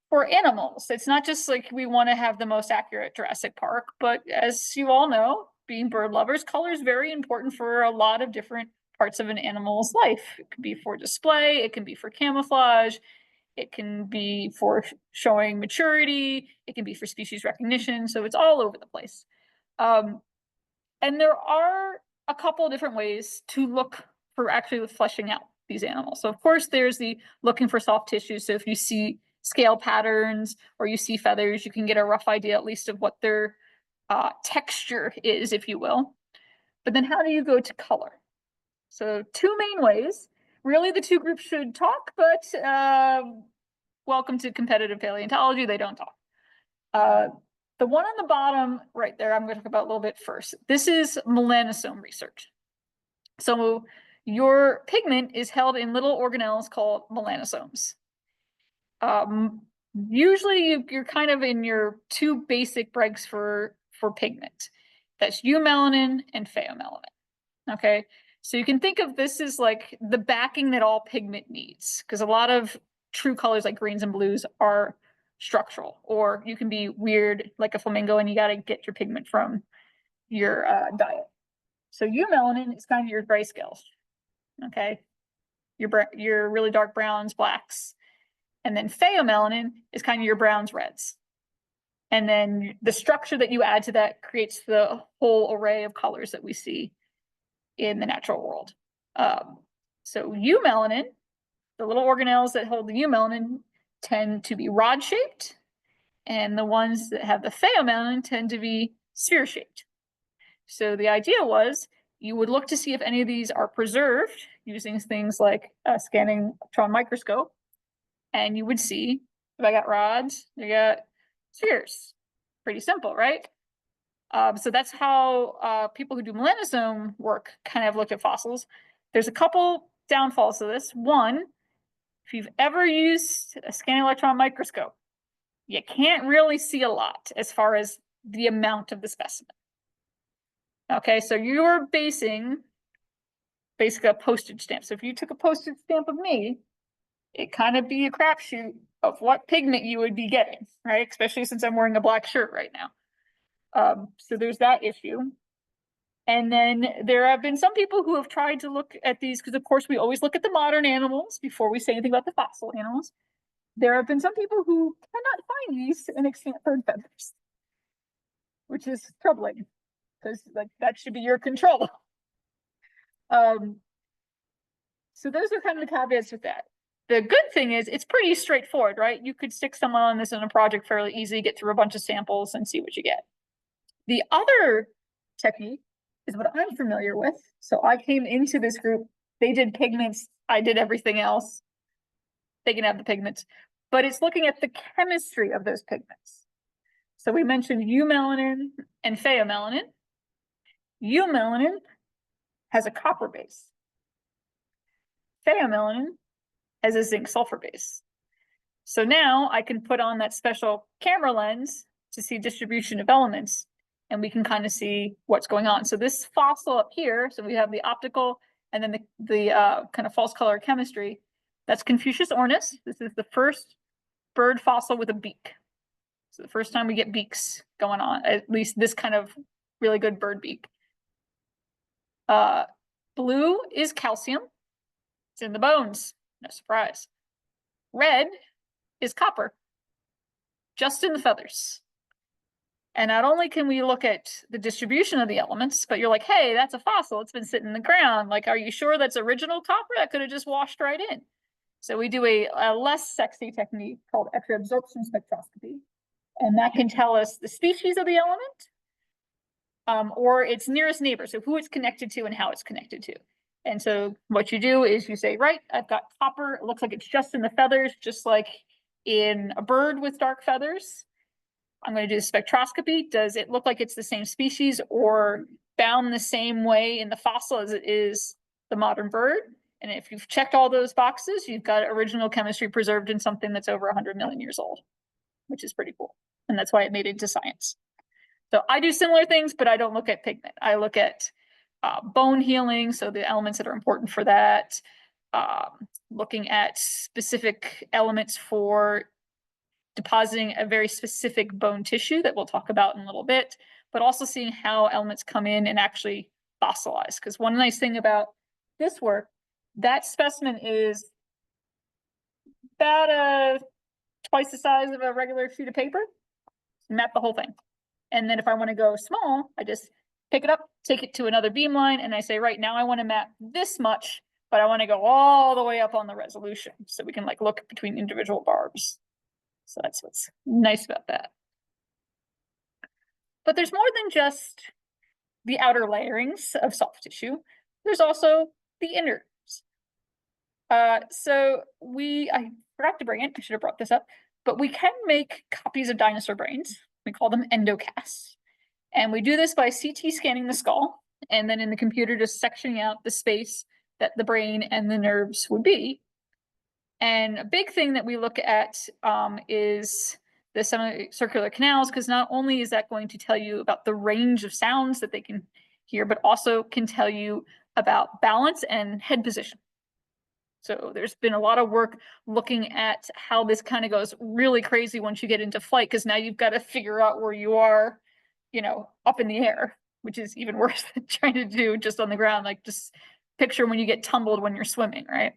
for animals. It's not just like we want to have the most accurate Jurassic Park, but as you all know, being bird lovers, color is very important for a lot of different parts of an animal's life. It can be for display, it can be for camouflage, it can be for showing maturity, it can be for species recognition. So it's all over the place. And there are a couple of different ways to look for actually fleshing out these animals. So of course, there's the looking for soft tissue. So if you see scale patterns or you see feathers, you can get a rough idea at least of what their texture is, if you will. But then how do you go to color? So two main ways. Really, the two groups should talk, but welcome to competitive paleontology. They don't talk. The one on the bottom right there, I'm going to talk about a little bit first. This is melanosome research. So your pigment is held in little organelles called melanosomes. Usually you're kind of in your two basic breaks for pigment. That's eumelanin and pheomelanin. Okay, so you can think of this as like the backing that all pigment needs, because a lot of true colors like greens and blues are structural, or you can be weird like a flamingo and you got to get your pigment from your diet. So eumelanin is kind of your grayscales. Okay, your really dark browns, blacks. And then pheomelanin is kind of your browns, reds. And then the structure that you add to that creates the whole array of colors that we see in the natural world. So eumelanin, the little organelles that hold the eumelanin tend to be rod-shaped, and the ones that have the pheomelanin tend to be sphere-shaped. So the idea was you would look to see if any of these are preserved using things like a scanning electron microscope, and you would see if I got rods, I got spheres. Pretty simple, right? So that's how people who do melanosome work kind of look at fossils. There's a couple downfalls to this. One, if you've ever used a scanning electron microscope, you can't really see a lot as far as the amount of the specimen. Okay, so you're basing basically a postage stamp. So if you took a postage stamp of me, it kind of be a crapshoot of what pigment you would be getting, right? Especially since I'm wearing a black shirt right now. So there's that issue. And then there have been some people who have tried to look at these, because of course we always look at the modern animals before we say anything about the fossil animals. There have been some people who cannot find these in extant bird feathers, which is troubling, because like that should be your control. So those are kind of the caveats with that. The good thing is it's pretty straightforward, right? You could stick someone on this in a project fairly easy, get through a bunch of samples and see what you get. The other technique is what I'm familiar with. So I came into this group, they did pigments, I did everything else. They can have the pigments, but it's looking at the chemistry of those pigments. So we mentioned eumelanin and pheomelanin. Eumelanin has a copper base. Pheomelanin has a zinc sulfur base. So now I can put on that special camera lens to see distribution of elements, and we can kind of see what's going on. So this fossil up here, so we have the optical and then the kind of false color chemistry. That's Confucius ornis. This is the first bird fossil with a beak. So the first time we get beaks going on, at least this kind of really good bird beak. Blue is calcium. It's in the bones, no surprise. Red is copper, just in the feathers. And not only can we look at the distribution of the elements, but you're like, hey, that's a fossil. It's been sitting in the ground. Like, are you sure that's original copper? That could have just washed right in. So we do a less sexy technique called X-ray absorption spectroscopy. And that can tell us the species of the element or its nearest neighbor. So who it's connected to and how it's connected to. And so what you do is you say, right, I've got copper. It looks like it's just in the feathers, just like in a bird with dark feathers. I'm going to do the spectroscopy. Does it look like it's the same species or bound the same way in the fossil as it is the modern bird? And if you've checked all those boxes, you've got original chemistry preserved in something that's over 100 million years old, which is pretty cool. And that's why it made it into science. So I do similar things, but I don't look at pigment. I look at bone healing, so the elements that are important for that, looking at specific elements for depositing a very specific bone tissue that we'll talk about in a little bit, but also seeing how elements come in and actually fossilize. Because one nice thing about this work, that specimen is about twice the size of a regular sheet of paper. Map the whole thing. And then if I want to go small, I just pick it up, take it to another beamline, and I say, right now I want to map this much, but I want to go all the way up on the resolution. So we can like look between individual barbs. So that's what's nice about that. But there's more than just the outer layerings of soft tissue. There's also the inners. So I forgot to bring it, I should have brought this up, but we can make copies of dinosaur brains. We call them endocasts. And we do this by CT scanning the skull, and then in the computer just sectioning out the space that the brain and the nerves would be. And a big thing that we look at is the semicircular canals, because not only is that going to tell you about the range of sounds that they can hear, but also can tell you about balance and head position. So there's been a lot of work looking at how this kind of goes really crazy once you get into flight, because now you've got to figure out where you are, you know, up in the air, which is even worse than trying to do just on the ground. Like just picture when you get tumbled when you're swimming, right?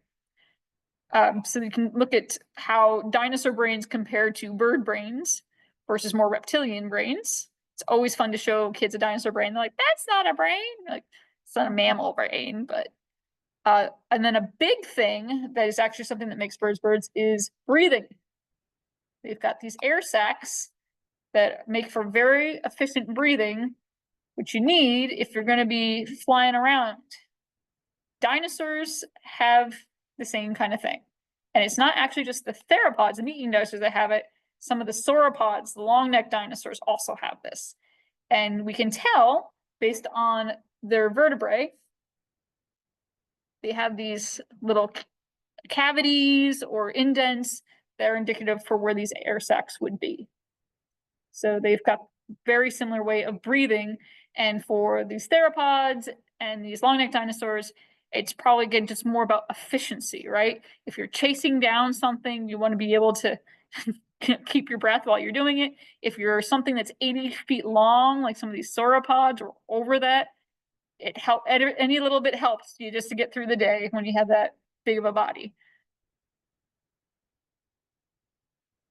So you can look at how dinosaur brains compare to bird brains versus more reptilian brains. It's always fun to show kids a dinosaur brain. They're like, that's not a brain. Like, it's not a mammal brain, but and then a big thing that is actually something that makes birds birds is breathing. They've got these air sacs that make for very efficient breathing, which you need if you're going to be flying around. Dinosaurs have the same kind of thing. And it's not actually just the theropods and eating dinosaurs that have it. Some of the sauropods, the long neck dinosaurs also have this. And we can tell based on their vertebrae, they have these little cavities or indents that are indicative for where these air sacs would be. So they've got very similar way of breathing. And for these theropods and these long neck dinosaurs, it's probably again just more about efficiency, right? If you're chasing down something, you want to be able to keep your breath while you're doing it. If you're something that's 80 feet long, like some of these sauropods or over that, it helps, any little bit helps you just to get through the day when you have that big of a body.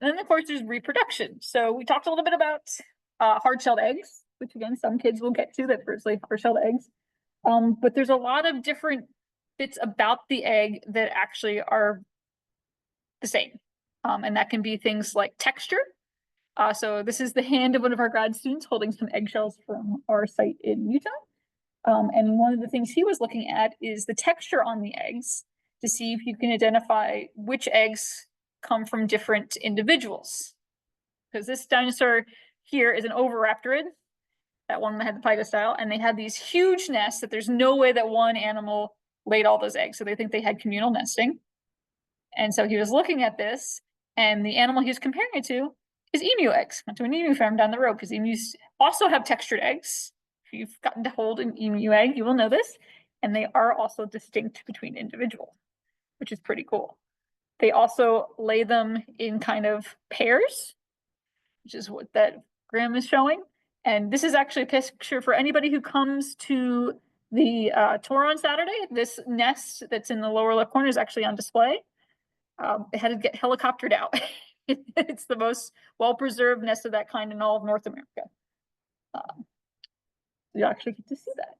And then of course there's reproduction. So we talked a little bit about hard-shelled eggs, which again, some kids will get to that firstly hard-shelled eggs. But there's a lot of different bits about the egg that actually are the same. And that can be things like texture. So this is the hand of one of our grad students holding some eggshells from our site in Utah. And one of the things he was looking at is the texture on the eggs to see if you can identify which eggs come from different individuals. Because this dinosaur here is an oviraptorid, that one that had the pygostyle, and they had these huge nests that there's no way that one animal laid all those eggs. So they think they had communal nesting. And so he was looking at this, and the animal he was comparing it to is emu eggs. Went to an emu farm down the road because emus also have textured eggs. If you've gotten to hold an emu egg, you will know this. And they are also distinct between individuals, which is pretty cool. They also lay them in kind of pairs, which is what that Graham is showing. And this is actually a picture for anybody who comes to the tour on Saturday. This nest that's in the lower left corner is actually on display. They had to get helicoptered out. It's the most well-preserved nest of that kind in all of North America. You actually get to see that.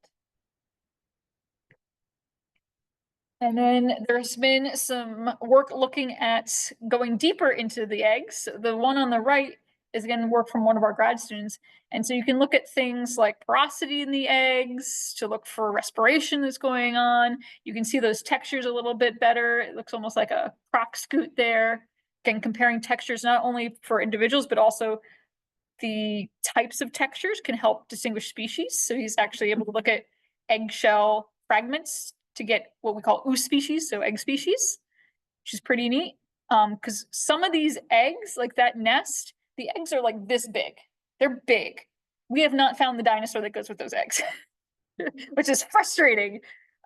And then there's been some work looking at going deeper into the eggs. The one on the right is again work from one of our grad students. And so you can look at things like porosity in the eggs to look for respiration that's going on. You can see those textures a little bit better. It looks almost like a croc scoot there. Again, comparing textures not only for individuals, but also the types of textures can help distinguish species. So he's actually able to look at eggshell fragments to get what we call ooze species, so egg species, which is pretty neat. Because some of these eggs, like that nest, the eggs are like this big. They're big. We have not found the dinosaur that goes with those eggs, which is frustrating.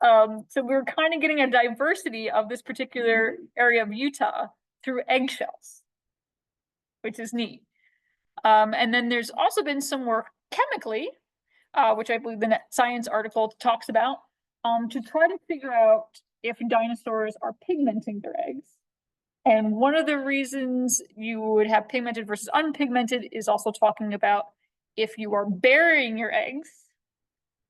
So we're kind of getting a diversity of this particular area of Utah through eggshells, which is neat. And then there's also been some work chemically, which I believe the Net Science article talks about, to try to figure out if dinosaurs are pigmenting their eggs. And one of the reasons you would have pigmented versus unpigmented is also talking about if you are burying your eggs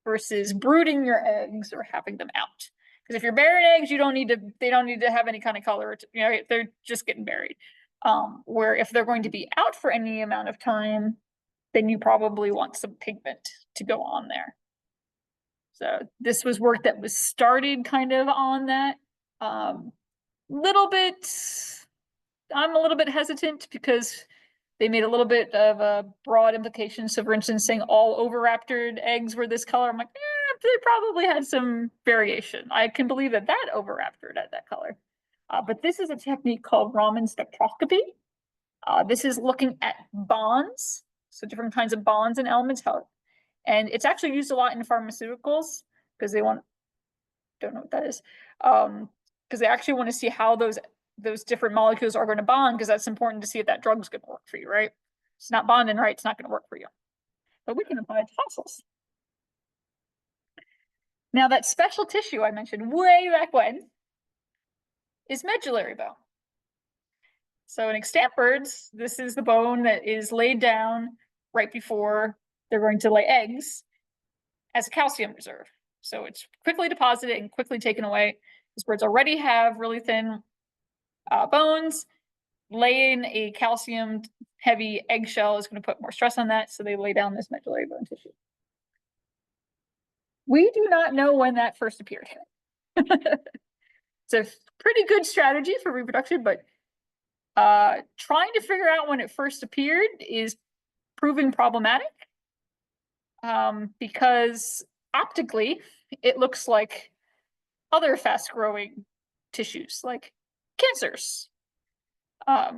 versus brooding your eggs or having them out. Because if you're burying eggs, they don't need to have any kind of color. They're just getting buried. Where if they're going to be out for any amount of time, then you probably want some pigment to go on there. So this was work that was started kind of on that. I'm a little bit hesitant because they made a little bit of a broad implication. So for instance, saying all oviraptorid eggs were this color, I'm like, they probably had some variation. I can believe that oviraptorid had that color. But this is a technique called Raman spectroscopy. This is looking at bonds, so different kinds of bonds and elements, and it's actually used a lot in pharmaceuticals because don't know what that is, because they actually want to see how those different molecules are going to bond, because that's important to see if that drug's going to work for you, right? It's not bonding right, it's not going to work for you. But we can apply it to fossils. Now that special tissue I mentioned way back when is medullary bone. So in extant birds, this is the bone that is laid down right before they're going to lay eggs as a calcium reserve. So it's quickly deposited and quickly taken away. These birds already have really thin bones. Laying a calcium heavy eggshell is going to put more stress on that. So they lay down this medullary bone tissue. We do not know when that first appeared. It's a pretty good strategy for reproduction, but Trying to figure out when it first appeared is proving problematic. Because optically, it looks like other fast-growing tissues, like cancers.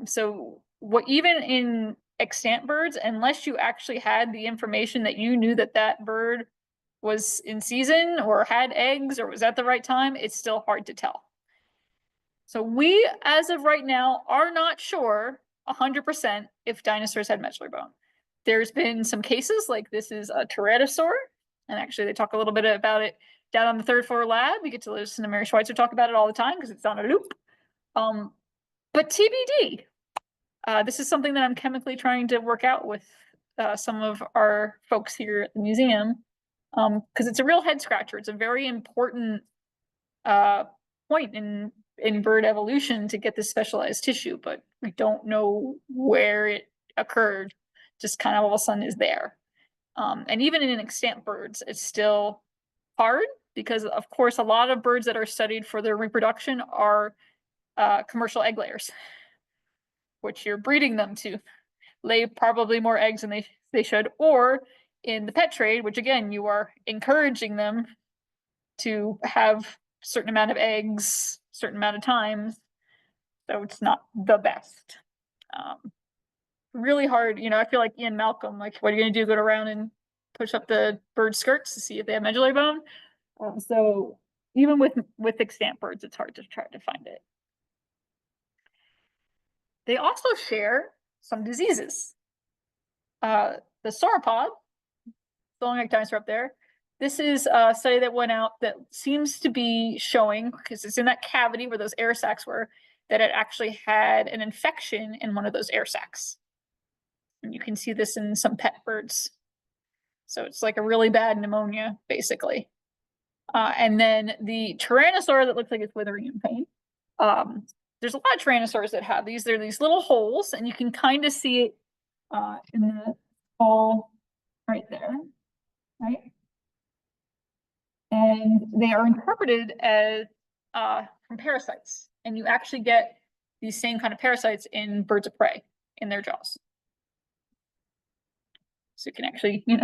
So what even in extant birds, unless you actually had the information that you knew that that bird was in season or had eggs or was at the right time, it's still hard to tell. So we, as of right now, are not sure 100% if dinosaurs had medullary bone. There's been some cases, like this is a tyrannosaur, and actually they talk a little bit about it down on the third floor lab. We get to listen to Mary Schweitzer talk about it all the time because it's on a loop. But TBD. This is something that I'm chemically trying to work out with some of our folks here at the museum, because it's a real head scratcher. It's a very important point in bird evolution to get this specialized tissue, but we don't know where it occurred. Just kind of all of a sudden is there. And even in extant birds, it's still hard because, of course, a lot of birds that are studied for their reproduction are commercial egg layers, which you're breeding them to lay probably more eggs than they should, or in the pet trade, which again, you are encouraging them to have a certain amount of eggs, certain amount of times. So it's not the best. Really hard, I feel like Ian Malcolm, like, what are you gonna do? Go around and push up the bird skirts to see if they have medullary bone? So even with extant birds, it's hard to try to find it. They also share some diseases. The sauropod, the long-necked dinosaur up there, this is a study that went out that seems to be showing, because it's in that cavity where those air sacs were, that it actually had an infection in one of those air sacs. And you can see this in some pet birds. So it's like a really bad pneumonia, basically. And then the tyrannosaur that looks like it's withering in pain. There's a lot of tyrannosaurs that have these. They're these little holes, and you can kind of see it in the skull right there, right? And they are interpreted as from parasites, and you actually get these same kind of parasites in birds of prey in their jaws. So you can actually, kind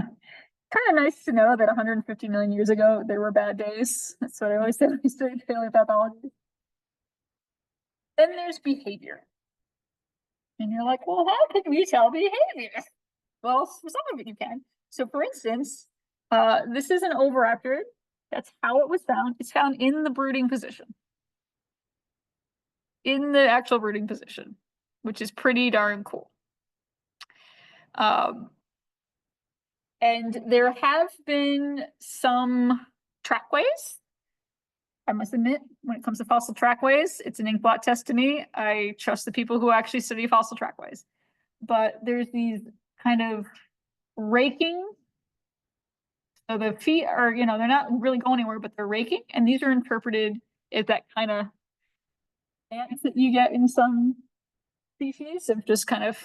of nice to know that 150 million years ago, there were bad days. That's what I always say when we study paleopathology. Then there's behavior. And you're like, well, how can we tell behavior? Well, for some of it you can. So for instance, this is an oviraptor. That's how it was found. It's found in the brooding position. In the actual brooding position, which is pretty darn cool. And there have been some trackways. I must admit, when it comes to fossil trackways, it's an inkblot test to me. I trust the people who actually study fossil trackways. But there's these kind of raking. So the feet are, they're not really going anywhere, but they're raking. And these are interpreted as that kind of dance that you get in some species of just kind of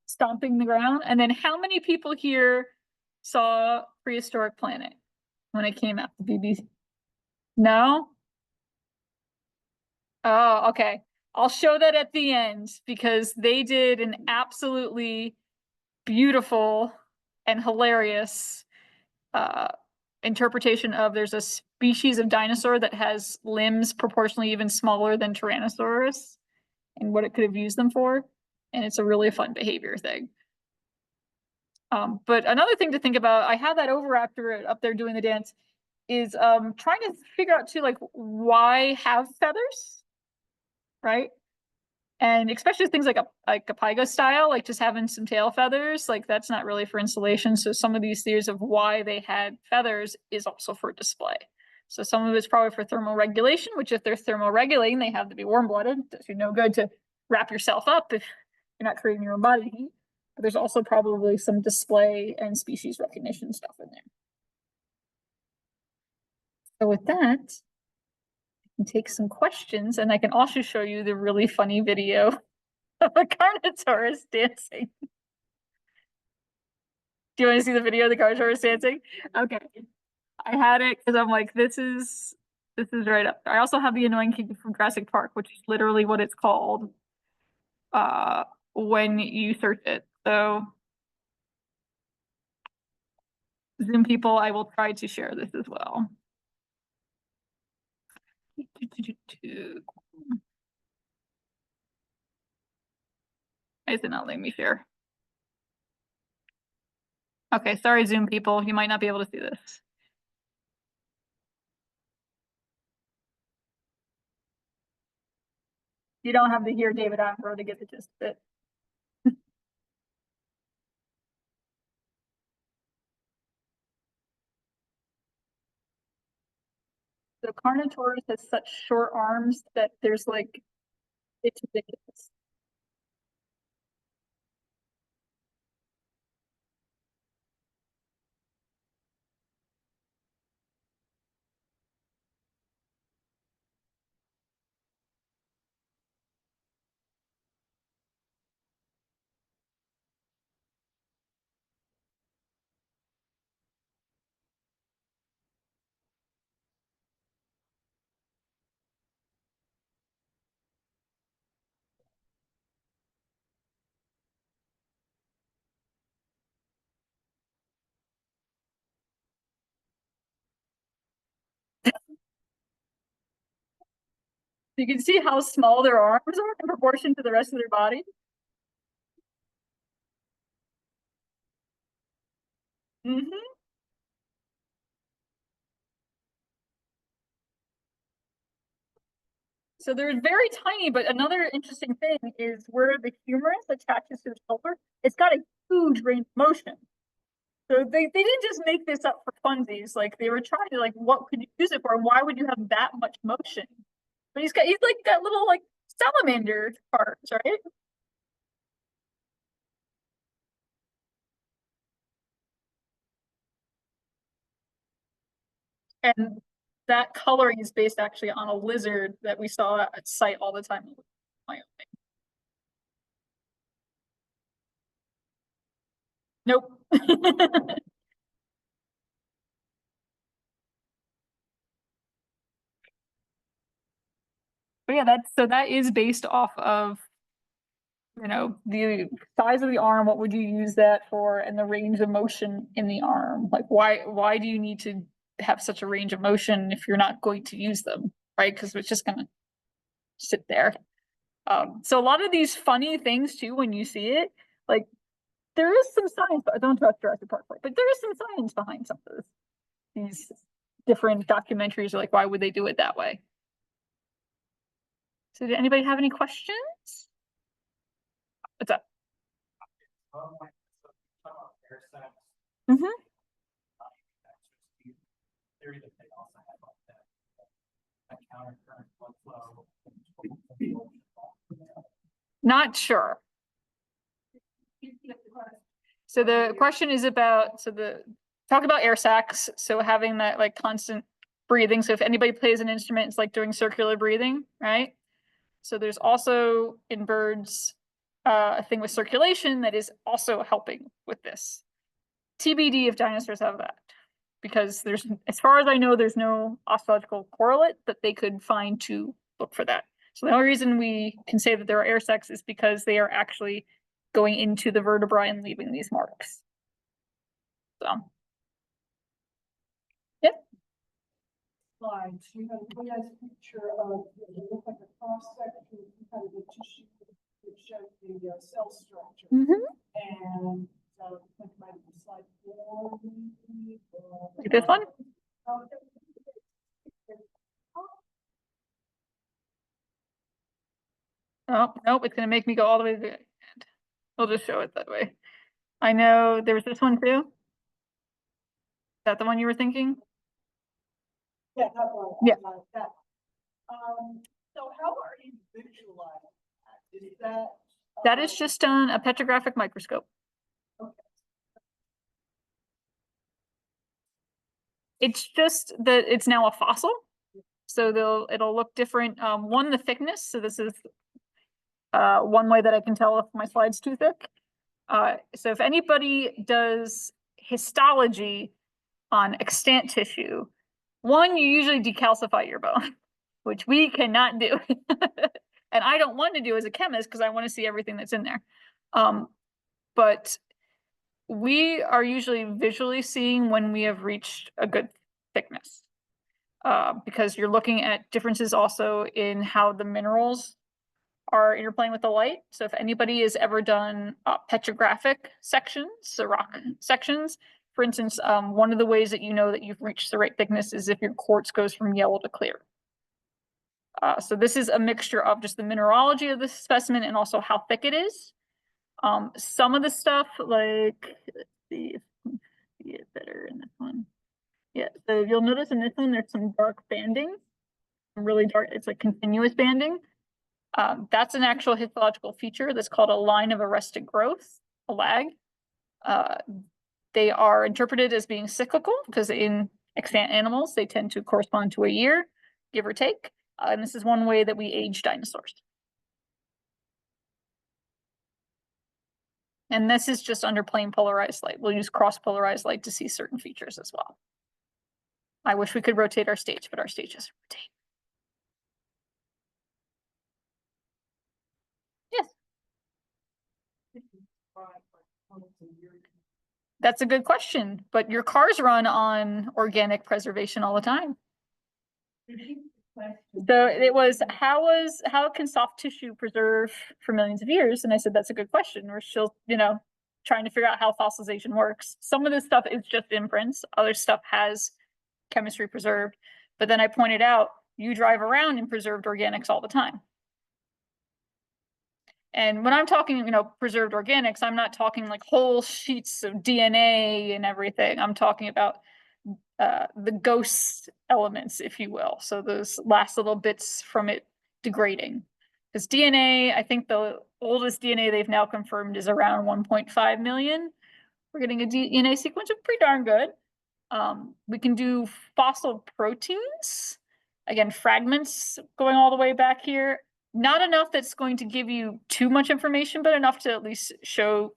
stomping the ground. And then how many people here saw Prehistoric Planet when it came out the BBC? No? Oh, okay. I'll show that at the end because they did an absolutely beautiful and hilarious interpretation of, there's a species of dinosaur that has limbs proportionally even smaller than Tyrannosaurus and what it could have used them for. And it's a really fun behavior thing. But another thing to think about, I have that oviraptor up there doing the dance, is trying to figure out too, like, why have feathers, right? And especially things like a pyga style, like just having some tail feathers, like that's not really for insulation. So some of these theories of why they had feathers is also for display. So some of it's probably for thermal regulation, which if they're thermal regulating, they have to be warm-blooded. It's no good to wrap yourself up if you're not creating your own body heat. But there's also probably some display and species recognition stuff in there. So with that, I can take some questions, and I can also show you the really funny video of a Carnotaurus dancing. Do you want to see the video of the Carnotaurus dancing? Okay. I had it because I'm like, this is right up there. I also have the annoying kid from Jurassic Park, which is literally what it's called. when you search it. So Zoom people, I will try to share this as well. Why is it not letting me share? Okay, sorry, Zoom people, you might not be able to see this. You don't have to hear David Attenborough to get the gist of it. So Carnotaurus has such short arms that there's like, it's ridiculous. You can see how small their arms are in proportion to the rest of their body. Mm-hmm. So they're very tiny, but another interesting thing is where the humerus attaches to the shoulder, it's got a huge range of motion. So they didn't just make this up for funsies. Like they were trying to like, what could you use it for? And why would you have that much motion? But he's like got little like salamander parts, right? And that coloring is based actually on a lizard that we saw at site all the time in Wyoming. Nope. But yeah, that is based off of, you know, the size of the arm, what would you use that for, and the range of motion in the arm. Like why do you need to have such a range of motion if you're not going to use them, right? Because it's just gonna sit there. So a lot of these funny things too, when you see it, like there is some science, but don't trust Jurassic Park, but there is some science behind some of these different documentaries. Are like, why would they do it that way? So did anybody have any questions? What's up? Mm-hmm. Not sure. So the question is about, talk about air sacs. So having that like constant breathing. So if anybody plays an instrument, it's like doing circular breathing, right? So there's also in birds a thing with circulation that is also helping with this. TBD if dinosaurs have that, because there's, as far as I know, there's no osteological correlate that they could find to look for that. So the only reason we can say that there are air sacs is because they are actually going into the vertebrae and leaving these marks. So. Yep. Slides, you have a nice picture of, it looks like a cross section, kind of the tissue that shows the cell structure. And so I think might be slide 4, maybe, Like this one? Oh, nope, it's gonna make me go all the way to the end. We'll just show it that way. I know there was this one too. Is that the one you were thinking? Yeah, that one. Yeah. Like that. So how are you visualizing that? Is that? That is just on a petrographic microscope. Okay. It's just that it's now a fossil. So it'll look different. One, the thickness. So this is one way that I can tell if my slide's too thick. So if anybody does histology on extant tissue, one, you usually decalcify your bone, which we cannot do. and I don't want to do as a chemist because I want to see everything that's in there. But we are usually visually seeing when we have reached a good thickness. Because you're looking at differences also in how the minerals are interplaying with the light. So if anybody has ever done petrographic sections, so rock sections, for instance, one of the ways that you know that you've reached the right thickness is if your quartz goes from yellow to clear. So this is a mixture of just the mineralogy of the specimen and also how thick it is. Some of the stuff, like, let's see if I can see it better in this one. Yeah, so you'll notice in this one, there's some dark banding, really dark, it's like continuous banding. That's an actual histological feature that's called a line of arrested growth, a lag. They are interpreted as being cyclical because in extant animals, they tend to correspond to a year, give or take. And this is one way that we age dinosaurs. And this is just under plain polarized light. We'll use cross polarized light to see certain features as well. I wish we could rotate our stage, but our stage doesn't rotate. Yes. That's a good question, but your cars run on organic preservation all the time. So it was, how can soft tissue preserve for millions of years? And I said, that's a good question. We're still, trying to figure out how fossilization works. Some of this stuff is just imprints. Other stuff has chemistry preserved. But then I pointed out, you drive around in preserved organics all the time. And when I'm talking, preserved organics, I'm not talking like whole sheets of DNA and everything. I'm talking about the ghost elements, if you will. So those last little bits from it degrading. Because DNA, I think the oldest DNA they've now confirmed is around 1.5 million. We're getting a DNA sequence, which is pretty darn good. We can do fossil proteins. Again, fragments going all the way back here. Not enough that's going to give you too much information, but enough to at least show,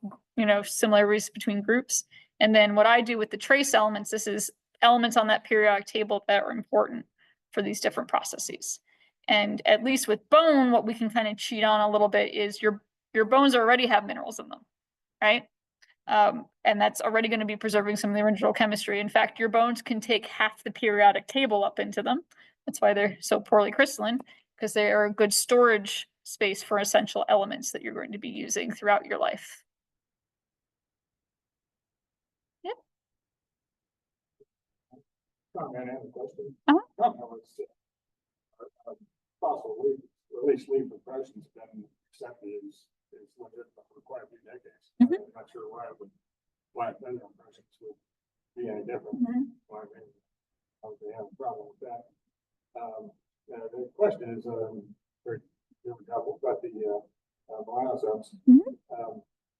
similarities between groups. And then what I do with the trace elements, this is elements on that periodic table that are important for these different processes. And at least with bone, what we can kind of cheat on a little bit is your bones already have minerals in them, right? And that's already going to be preserving some of the original chemistry. In fact, your bones can take half the periodic table up into them. That's why they're so poorly crystalline, because they are a good storage space for essential elements that you're going to be using throughout your life. Yep. Comment and a question. Uh-huh. Fossil leaf, or at least leaf impressions have been accepted as legit for quite a few decades. Mhm. I'm not sure why feather impressions would be any different. Mhm. Why they have a problem with that. The question is, very different topic, but the melanosomes. Mhm.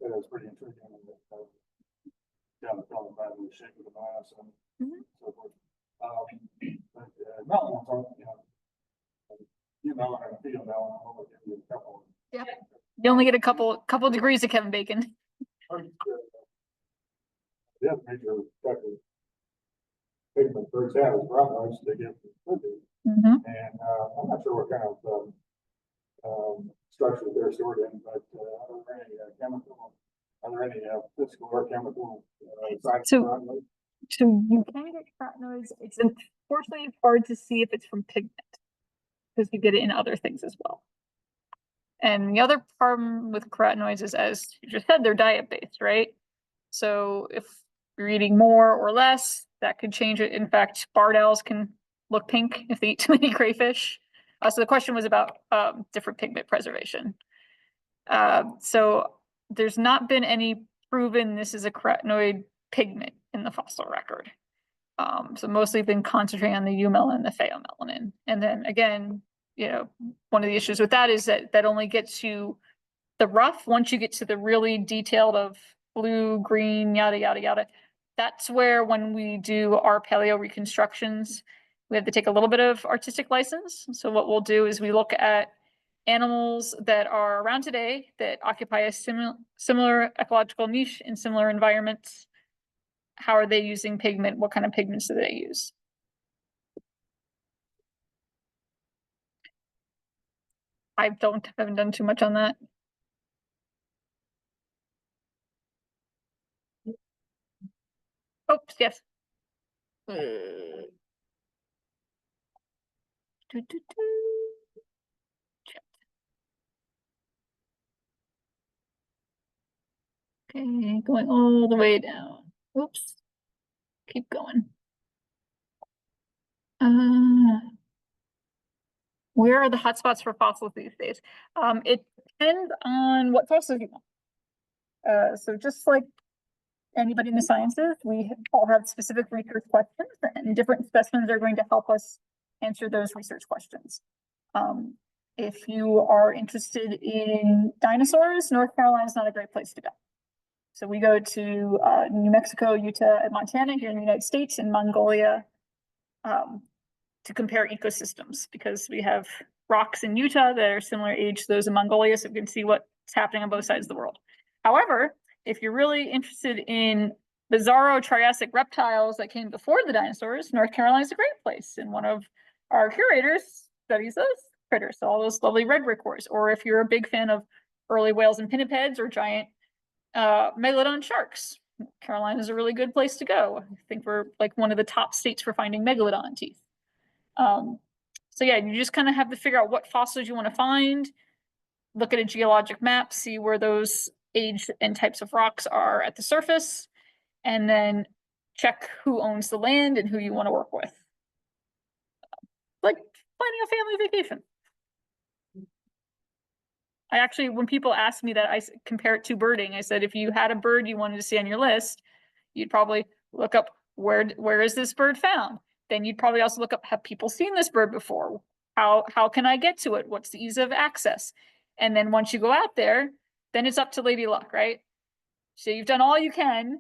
That is pretty intriguing. The problem about the shape of the melanosom, Mhm. so forth. But melanoma, you know, I feel now, I'm only give you a couple. Yeah. You only get a couple degrees of Kevin Bacon. The other major factor pigment birds have is carotenoids they get from food. Mhm. And I'm not sure what kind of structure they're stored in, but are there any physical or chemical sites So- of carotenoids? So you can get carotenoids. It's unfortunately hard to see if it's from pigment because you get it in other things as well. And the other problem with carotenoids is, as you just said, they're diet based, right? So if you're eating more or less, that could change it. In fact, barred owls can look pink if they eat too many crayfish. So the question was about different pigment preservation. So there's not been any proven this is a carotenoid pigment in the fossil record. So mostly been concentrating on the eumelanin and the pheomelanin. And then again, one of the issues with that is that only gets you the rough. Once you get to the really detailed of blue, green, yada, yada, yada, that's where when we do our paleo reconstructions, we have to take a little bit of artistic license. So what we'll do is we look at animals that are around today that occupy a similar ecological niche in similar environments. How are they using pigment? What kind of pigments do they use? haven't done too much on that. Oops, yes. Do, do, do. Check. Okay, going all the way down. Oops. Keep going. Where are the hotspots for fossils these days? It depends on what fossils you want. So just like anybody in the sciences, we all have specific research questions, and different specimens are going to help us answer those research questions. If you are interested in dinosaurs, North Carolina is not a great place to go. So we go to New Mexico, Utah, and Montana here in the United States, and Mongolia to compare ecosystems, because we have rocks in Utah that are similar age to those in Mongolia, so we can see what's happening on both sides of the world. However, if you're really interested in bizarro Triassic reptiles that came before the dinosaurs, North Carolina is a great place. And one of our curators studies those critters, so all those lovely red ricors. Or if you're a big fan of early whales and pinnipeds or giant megalodon sharks, Carolina is a really good place to go. I think we're like one of the top states for finding megalodon teeth. So yeah, you just kind of have to figure out what fossils you want to find, look at a geologic map, see where those age and types of rocks are at the surface, and then check who owns the land and who you want to work with. Like planning a family vacation. I actually, when people ask me that, I compare it to birding. I said, if you had a bird you wanted to see on your list, you'd probably look up where is this bird found? Then you'd probably also look up, have people seen this bird before? How can I get to it? What's the ease of access? And then once you go out there, then it's up to lady luck, right? So you've done all you can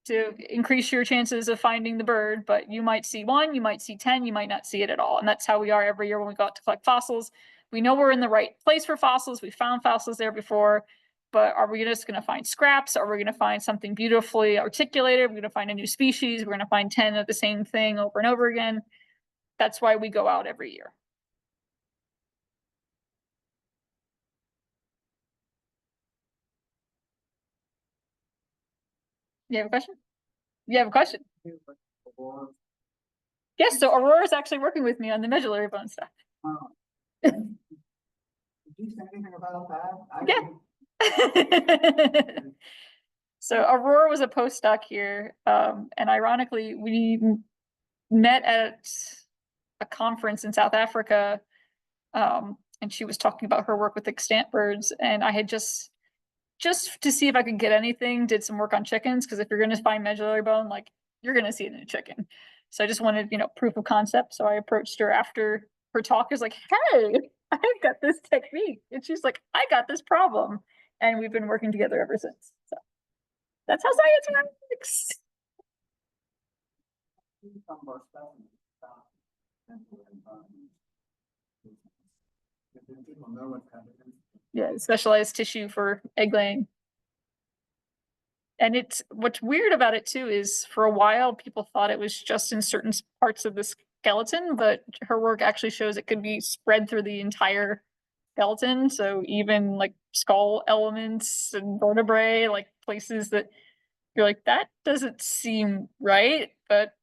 to increase your chances of finding the bird, but you might see one, you might see 10, you might not see it at all. And that's how we are every year when we go out to collect fossils. We know we're in the right place for fossils. We found fossils there before, but are we just going to find scraps? Are we going to find something beautifully articulated? We're going to find a new species. We're going to find 10 of the same thing over and over again. That's why we go out every year. You have a question? You have a question? Yes, so Aurora's actually working with me on the medullary bone stuff. Did you say anything about that? Yeah. So Aurora was a postdoc here, and ironically, we met at a conference in South Africa, and she was talking about her work with extant birds, and I had just to see if I could get anything, did some work on chickens, because if you're going to find medullary bone, like, you're going to see it in a chicken. So I just wanted, proof of concept. So I approached her after her talk. I was like, hey, I've got this technique. And she's like, I got this problem. And we've been working together ever since. So that's how science works. Yeah, specialized tissue for egg laying. And what's weird about it too is for a while people thought it was just in certain parts of the skeleton, but her work actually shows it could be spread through the entire skeleton. So even like skull elements and vertebrae, like places that you're like, that doesn't seem right, but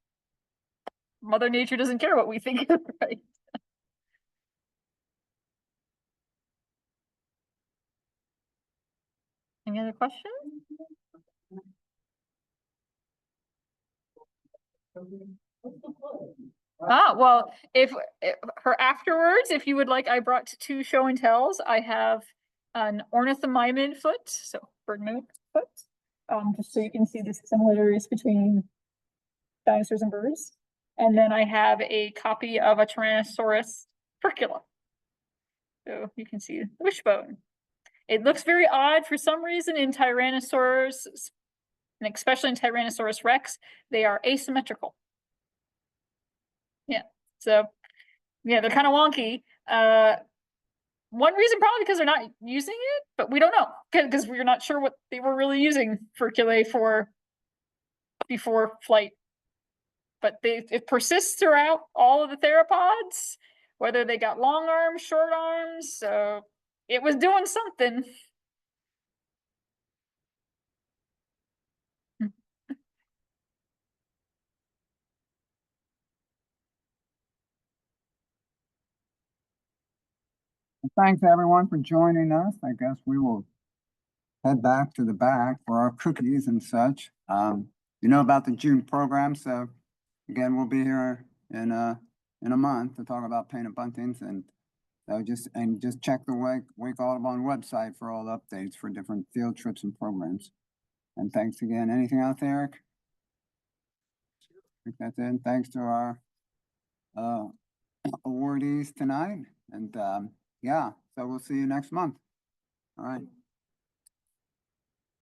Mother Nature doesn't care what we think is right. Any other questions? Well, if her afterwards, if you would like, I brought 2 show and tells. I have an ornithomimid foot, so bird moon foot, just so you can see the similarities between dinosaurs and birds. And then I have a copy of a Tyrannosaurus furcula. So you can see the wishbone. It looks very odd for some reason in Tyrannosaurus, and especially in Tyrannosaurus rex, they are asymmetrical. Yeah, so yeah, they're kind of wonky. One reason probably because they're not using it, but we don't know because we're not sure what they were really using furculae for before flight. But it persists throughout all of the theropods, whether they got long arms, short arms. So it was doing something. Thanks everyone for joining us. I guess we will head back to the back for our cookies and such. You know about the June program, so again, we'll be here in a month to talk about painted buntings, and so just check the Wake Audubon website for all updates for different field trips and programs. And thanks again. Anything else, Eric? I think that's it. Thanks to our awardees tonight, and yeah, so we'll see you next month. All right.